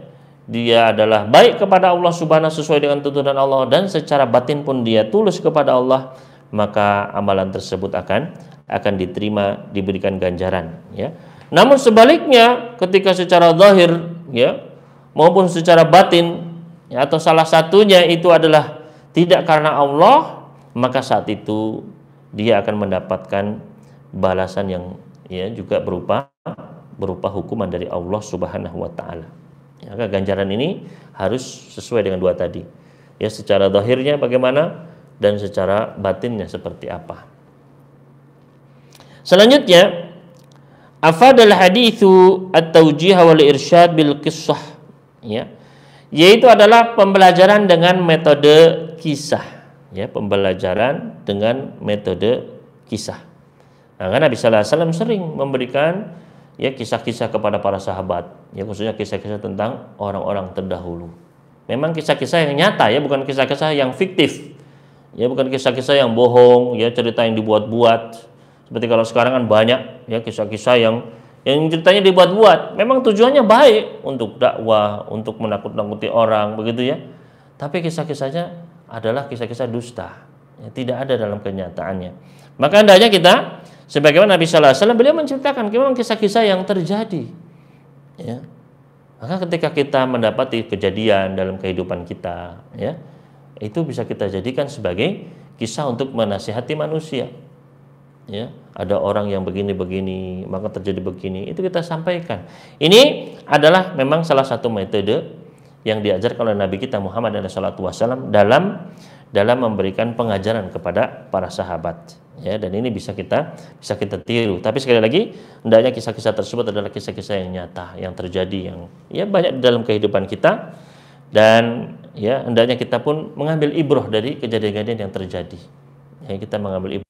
dia adalah baik kepada Allah Subhanahu sesuai dengan tuntunan Allah, dan secara batin pun dia tulus kepada Allah, maka amalan tersebut akan diterima, diberikan ganjaran, ya. Namun sebaliknya, ketika secara zahir, ya, maupun secara batin, ya, atau salah satunya itu adalah tidak karena Allah, maka saat itu dia akan mendapatkan balasan yang, ya, juga berupa hukuman dari Allah Subhanahu wa taala. Ya, maka ganjaran ini harus sesuai dengan dua tadi. Ya, secara zahirnya bagaimana dan secara batinnya seperti apa. Selanjutnya, afadal haditsu at-tawjih wal irsyad bil qissah, ya, yaitu adalah pembelajaran dengan metode kisah, ya, pembelajaran dengan metode kisah. Nah, karena Nabi sallallahu alaihi wasallam sering memberikan, ya, kisah-kisah kepada para sahabat, ya, khususnya kisah-kisah tentang orang-orang terdahulu. Memang kisah-kisah yang nyata, ya, bukan kisah-kisah yang fiktif, ya, bukan kisah-kisah yang bohong, ya, cerita yang dibuat-buat. Seperti kalau sekarang kan banyak, ya, kisah-kisah yang ceritanya dibuat-buat. Memang tujuannya baik untuk dakwah, untuk menakut-nakuti orang, begitu, ya. Tapi kisah-kisahnya adalah kisah-kisah dusta, ya, tidak ada dalam kenyataannya. Maka hendaknya kita, sebagaimana Nabi sallallahu alaihi wasallam, beliau menceritakan memang kisah-kisah yang terjadi, ya. Maka ketika kita mendapati kejadian dalam kehidupan kita, ya, itu bisa kita jadikan sebagai kisah untuk menasihati manusia. Ya, ada orang yang begini-begini, maka terjadi begini, itu kita sampaikan. Ini adalah memang salah satu metode yang diajarkan oleh Nabi kita Muhammad SAW dalam memberikan pengajaran kepada para sahabat. Ya, dan ini bisa kita tiru. Tapi sekali lagi, hendaknya kisah-kisah tersebut adalah kisah-kisah yang nyata, yang terjadi, yang, ya, banyak di dalam kehidupan kita, dan, ya, hendaknya kita pun mengambil ibrah dari kejadian-kejadian yang terjadi. Ya, kita mengambil ibrah.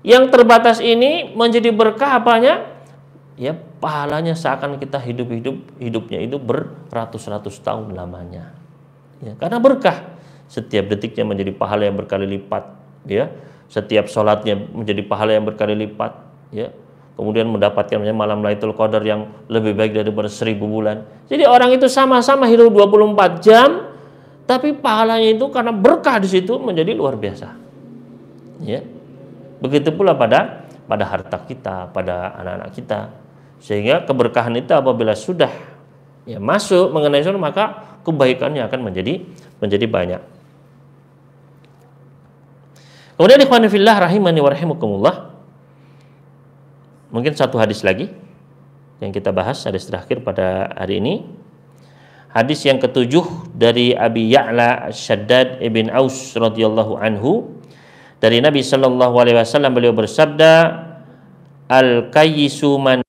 Yang terbatas ini menjadi berkah apanya? Ya, pahalanya seakan kita hidupnya itu beratus-ratus tahun lamanya. Ya, karena berkah. Setiap detiknya menjadi pahala yang berkali lipat, ya. Setiap sholatnya menjadi pahala yang berkali lipat, ya. Kemudian mendapatkan malam Lailatul Qadar yang lebih baik daripada 1000 bulan. Jadi orang itu sama-sama hidup 24 jam, tapi pahalanya itu karena berkah di situ menjadi luar biasa. Ya. Begitu pula pada harta kita, pada anak-anak kita. Sehingga keberkahan itu apabila sudah ya masuk mengenai surga, maka kebaikannya akan menjadi banyak. Kemudian ikhwan fillah rahimani wa rahimakumullah, mungkin satu hadis lagi yang kita bahas, hadis terakhir pada hari ini. Hadis yang ketujuh dari Abi Ya'la Shaddad ibn Aus radhiyallahu anhu, dari Nabi sallallahu alaihi wasallam, beliau bersabda, al-kayyisu man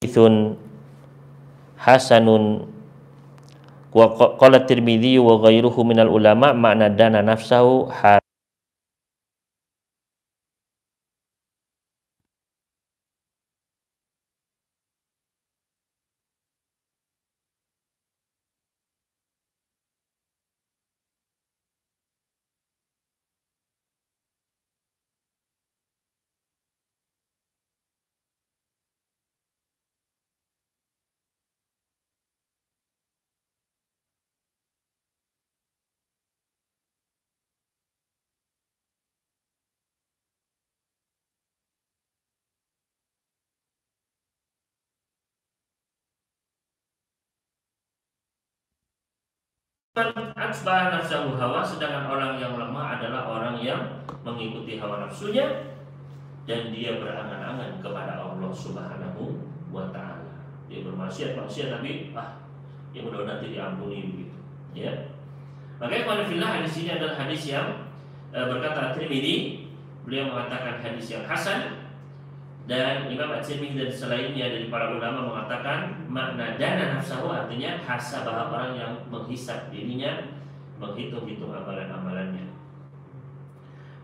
haditsun hasanun wa qala Tirmidzi wa ghairuhu minal ulama makna dana nafsahu atsbah nafsahu hawa, sedangkan orang yang lemah adalah orang yang mengikuti hawa nafsunya dan dia berangan-angan kepada Allah Subhanahu wa taala. Dia bermaksiat tapi ya mudah-mudahan nanti diampuni begitu. Ya. Makanya qanafillah, hadis ini adalah hadis yang berkata Tirmidzi, beliau mengatakan hadis yang hasan, dan Imam At-Tirmidzi dan selainnya dari para ulama mengatakan makna dana nafsahu artinya hasabah, orang yang menghisab dirinya, menghitung-hitung amalan-amalannya.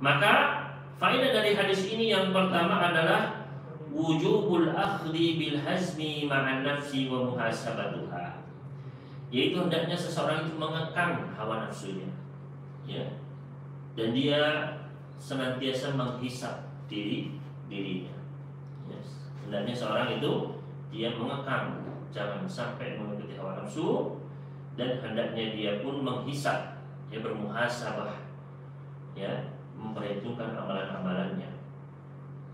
Maka faedah dari hadis ini yang pertama adalah wujubul akhdi bil hazmi ma'an nafsi wa muhasabatuha, yaitu hendaknya seseorang itu mengekang hawa nafsunya, ya, dan dia senantiasa menghisab dirinya. Hendaknya seorang itu dia mengekang, jangan sampai mengikuti hawa nafsu, dan hendaknya dia pun menghisab, dia bermuhasabah, ya, memperhitungkan amalan-amalannya.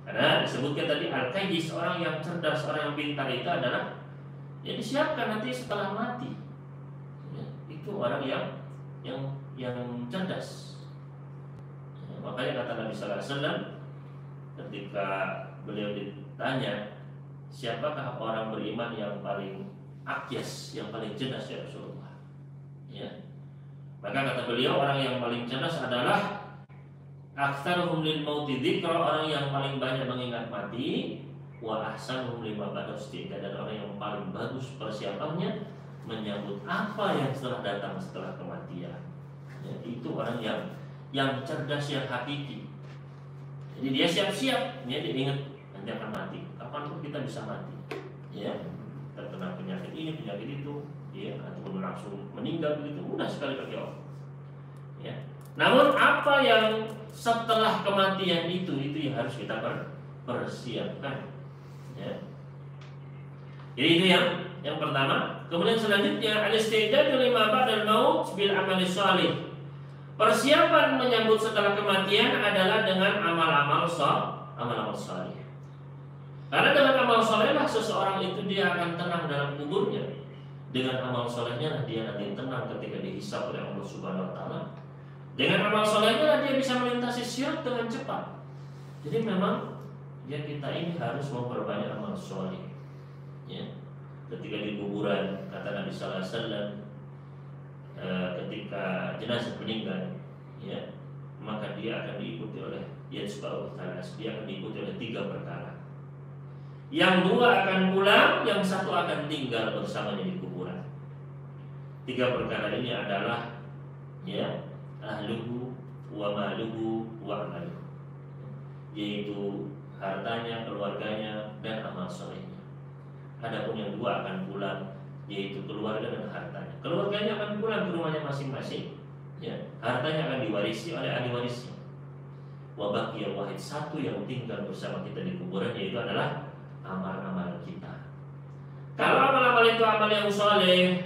Karena disebutkan tadi al-kayyis, orang yang cerdas, orang yang pintar itu adalah ya disiapkan nanti setelah mati. Ya, itu orang yang cerdas. Ya, makanya kata Nabi sallallahu alaihi wasallam ketika beliau ditanya, siapakah orang beriman yang paling akyas, yang paling cerdas ya Rasulullah? Ya. Maka kata beliau, orang yang paling cerdas adalah aktsaruhum lil mauti dzikra, orang yang paling banyak mengingat mati, wa ahsanuhum lima ba'da istiqad, dan orang yang paling bagus persiapannya menyambut apa yang telah datang setelah kematian. Ya, itu orang yang cerdas, yang hakiki. Jadi dia siap-siap, dia ingat nanti akan mati. Kapan pun kita bisa mati, ya, terkena penyakit ini, penyakit itu, ya, ataupun langsung meninggal begitu mudah sekali bagi Allah. Ya. Namun apa yang setelah kematian itu yang harus kita persiapkan. Ya. Jadi itu yang pertama. Kemudian selanjutnya al-istidadu lima ba'dal maut bil amali shalih. Persiapan menyambut setelah kematian adalah dengan amal-amal saleh. Karena dengan amal salehlah seseorang itu dia akan tenang dalam kuburnya. Dengan amal salehnya lah dia nanti tenang ketika dihisab oleh Allah Subhanahu wa taala. Dengan amal salehnya lah dia bisa melintasi sirat dengan cepat. Jadi memang ya kita ini harus memperbanyak amal saleh. Ya. Ketika di kuburan, kata Nabi sallallahu alaihi wasallam, ketika jenazah meninggal, ya, maka dia akan diikuti oleh dia akan diikuti oleh 3 perkara. Yang dua akan pulang, yang satu akan tinggal bersamanya di kuburan. Tiga perkara ini adalah ya ahluhu wa maluhu wa amaluhu, yaitu hartanya, keluarganya, dan amal solehnya. Adapun yang dua akan pulang, yaitu keluarga dan hartanya. Keluarganya akan pulang ke rumahnya masing-masing, ya. Hartanya akan diwarisi oleh ahli warisnya. Wa baqiyal wahid, satu yang tinggal bersama kita di kuburan, yaitu adalah amal-amal kita. Kalau amal-amal itu amal yang soleh,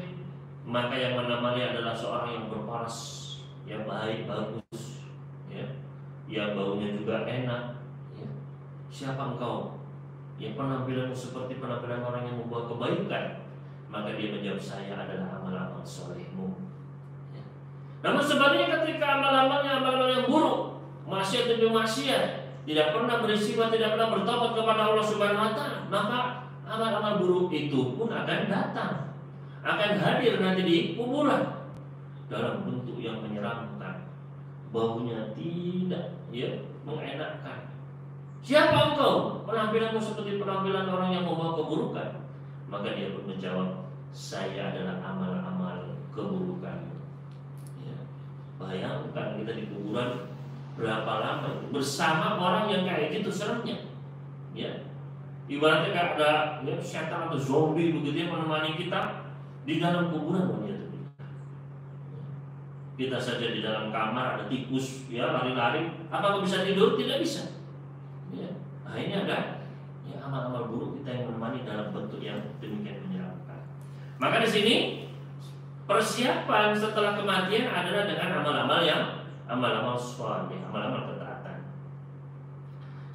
maka yang menemani adalah seorang yang berparas, yang baik, bagus, ya, yang baunya juga enak. Ya. Siapa engkau? Ya, penampilanmu seperti penampilan orang yang membawa kebaikan. Maka dia menjawab, saya adalah amal-amal solehmu. Ya. Namun sebaliknya ketika amal-amalnya amal-amal yang buruk, maksiat demi maksiat, tidak pernah beristifat, tidak pernah bertobat kepada Allah Subhanahu wa taala, maka amal-amal buruk itu pun akan datang, akan hadir nanti di kuburan dalam bentuk yang menyeramkan, baunya tidak ya mengenakkan. Siapa engkau? Penampilanmu seperti penampilan orang yang membawa keburukan. Maka dia pun menjawab, saya adalah amal-amal keburukan. Ya. Bayangkan kita di kuburan berapa lama bersama orang yang kayak gitu seremnya, ya. Ibaratnya kayak ada ya, setan atau zombie begitu yang menemani kita di dalam kuburan. Kita saja di dalam kamar ada tikus, ya lari-lari, apakah bisa tidur? Tidak bisa. Ya. Nah, ini ada ya, amal-amal buruk kita yang menemani dalam bentuk yang demikian menyeramkan. Maka di sini persiapan setelah kematian adalah dengan amal-amal yang amal-amal shalih, amal-amal ketaatan.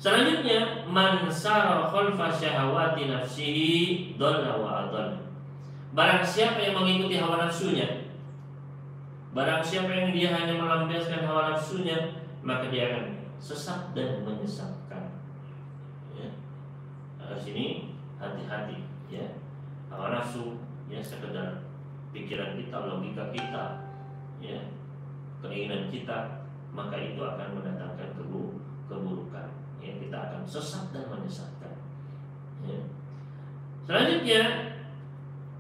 Selanjutnya, man sara khalfa syahawati nafsihi dhalla wa adall. Barang siapa yang mengikuti hawa nafsunya, barang siapa yang dia hanya melampiaskan hawa nafsunya, maka dia akan sesat dan menyesatkan. Ya. Nah, sini hati-hati, ya. Hawa nafsu, ya sekedar pikiran kita, logika kita, ya, keinginan kita, maka itu akan mendatangkan keburukan. Ya, kita akan sesat dan menyesatkan. Ya. Selanjutnya,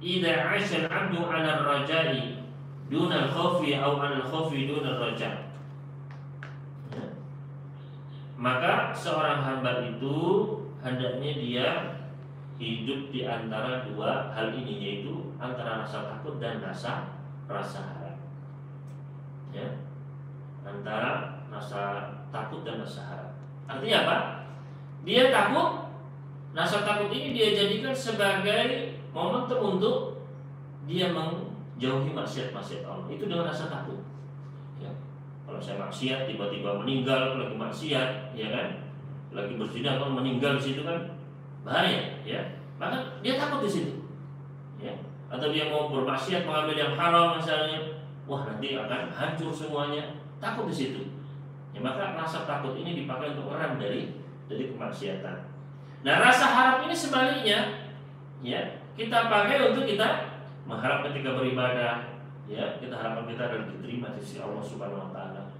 idza 'asha al-'abdu 'ala ar-raja'i duna al-khawfi aw 'ala al-khawfi duna ar-raja'. Ya. Maka seorang hamba itu hendaknya dia hidup di antara dua hal ini, yaitu antara rasa takut dan rasa harap. Ya, antara rasa takut dan rasa harap. Artinya apa? Dia takut, rasa takut ini dia jadikan sebagai momentum untuk dia menjauhi maksiat-maksiat Allah. Itu dengan rasa takut. Ya. Kalau saya maksiat tiba-tiba meninggal lagi maksiat, ya kan? Lagi berzina kalau meninggal di situ kan bahaya, ya. Maka dia takut di situ. Ya. Atau dia mau bermaksiat mengambil yang haram misalnya, wah nanti akan hancur semuanya, takut di situ. Ya, maka rasa takut ini dipakai untuk meram dari kemaksiatan. Nah, rasa harap ini sebaliknya, ya, kita pakai untuk kita mengharap ketika beribadah, ya, kita harapkan kita akan diterima di sisi Allah Subhanahu wa taala.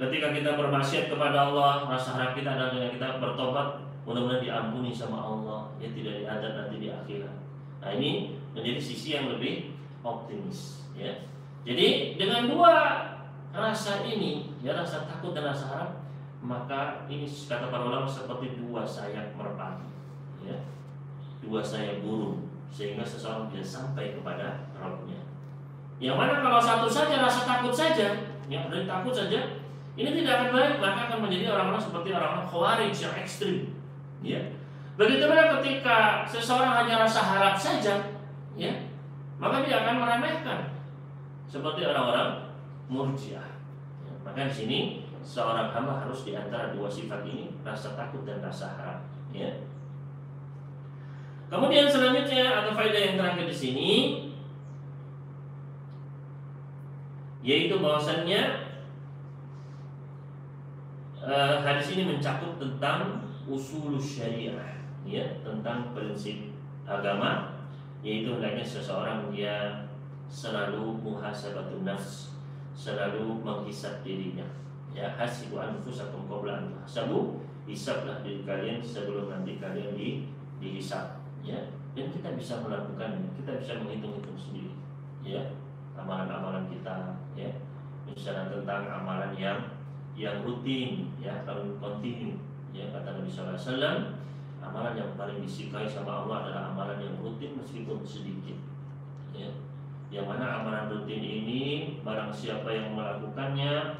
Ketika kita bermaksiat kepada Allah, rasa harap kita adalah dengan kita bertobat, mudah-mudahan diampuni sama Allah, ya, tidak diadab nanti di akhirat. Nah, ini menjadi sisi yang lebih optimis, ya. Jadi dengan dua rasa ini, ya, rasa takut dan rasa harap, maka ini kata para ulama seperti dua sayap merpati, ya, dua sayap burung, sehingga seseorang bisa sampai kepada Rabbnya. Yang mana kalau satu saja rasa takut saja, ya, dari takut saja, ini tidak akan baik, maka akan menjadi orang-orang seperti orang-orang khawarij yang ekstrim, ya. Begitu pula ketika seseorang hanya rasa harap saja, ya, maka dia akan meremehkan seperti orang-orang Murji'ah. Ya, maka di sini seorang hamba harus di antara dua sifat ini, rasa takut dan rasa harap. Ya. Kemudian selanjutnya atau faedah yang terakhir di sini, yaitu bahwasannya hadis ini mencakup tentang usul syariah, ya, tentang prinsip agama, yaitu hendaknya seseorang dia selalu muhasabatun nafs, selalu menghisab dirinya, ya. Hasibu anfusakum qabla an tuhasabu, hisablah diri kalian sebelum nanti kalian dihisab, ya, dan kita bisa melakukannya, kita bisa menghitung-hitung sendiri, ya, amalan-amalan kita, ya, misalnya tentang amalan yang rutin, ya, kalau kontinu, ya, kata Nabi SAW, amalan yang paling disukai sama Allah adalah amalan yang rutin meskipun sedikit, ya, yang mana amalan rutin ini barang siapa yang melakukannya,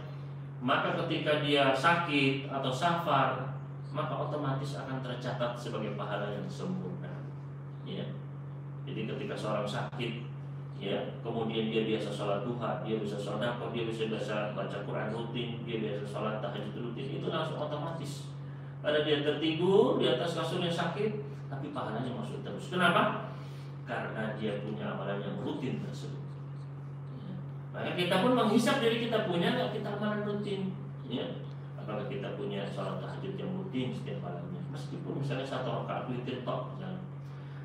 maka ketika dia sakit atau safar, maka otomatis akan tercatat sebagai pahala yang sempurna, ya. Jadi ketika seorang sakit, ya, kemudian dia biasa sholat duha, dia bisa sedekah, dia bisa baca Quran rutin, dia biasa sholat tahajud rutin, itu langsung otomatis. Pada dia tertidur di atas kasur yang sakit, tapi pahalanya masuk terus. Kenapa? Karena dia punya amalan yang rutin tersebut. Ya. Maka kita pun menghisap diri kita punya nggak kita amalan rutin, ya. Apakah kita punya sholat tahajud yang rutin setiap malamnya, meskipun misalnya 1 rakaat witir tok misalnya.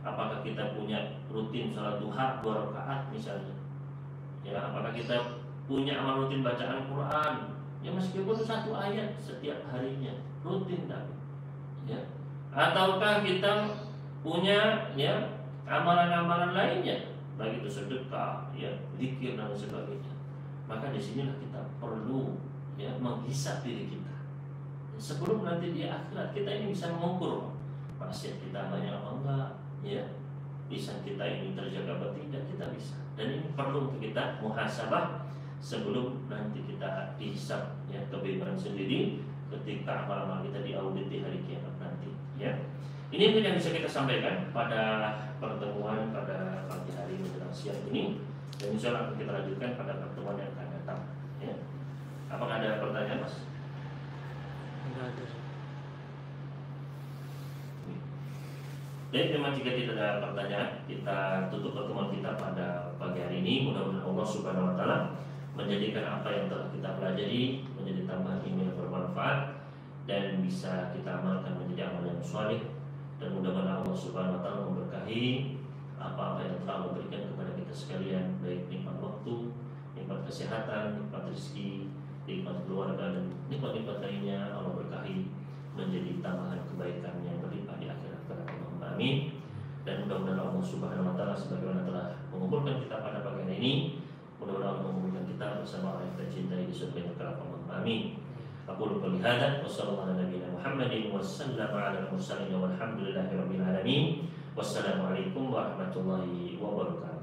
Apakah kita punya rutin sholat duha 2 rakaat misalnya, ya. Apakah kita punya amal rutin bacaan Quran, ya, meskipun 1 ayat setiap harinya, rutin tapi, ya. Ataukah kita punya, ya, amalan-amalan lainnya, baik itu sedekah, ya, zikir dan sebagainya. Maka disinilah kita perlu, ya, menghisap diri kita sebelum nanti di akhirat kita ini bisa mengukur maksiat kita banyak apa enggak, ya, lisan kita ini terjaga apa tidak, kita bisa. Dan ini perlu untuk kita muhasabah sebelum nanti kita dihisap, ya, kebebasan sendiri ketika amal-amal kita diaudit di hari kiamat nanti, ya. Ini mungkin yang bisa kita sampaikan pada pertemuan pada pagi hari menjelang siang ini, dan insya Allah akan kita lanjutkan pada pertemuan yang akan datang, ya. Apakah ada pertanyaan, Mas? Enggak ada. Jadi memang jika tidak ada pertanyaan, kita tutup pertemuan kita pada pagi hari ini. Mudah-mudahan Allah Subhanahu Wa Taala menjadikan apa yang telah kita pelajari menjadi tambahan ilmu yang bermanfaat dan bisa kita amalkan menjadi amal yang saleh. Dan mudah-mudahan Allah Subhanahu Wa Taala memberkahi apa-apa yang telah memberikan kepada kita sekalian, baik nikmat waktu, nikmat kesehatan, nikmat rezeki, nikmat keluarga, dan nikmat-nikmat lainnya. Allah berkahi menjadi tambahan kebaikan yang berlimpah di akhirat kelak. Amin. Dan mudah-mudahan Allah Subhanahu Wa Taala sebagaimana telah mengumpulkan kita pada pagi hari ini, mudah-mudahan Allah mengumpulkan kita bersama orang yang kita cintai di surga yang kelak. Amin. Aku lupa lihat. Wassalamualaikum warahmatullahi wabarakatuh.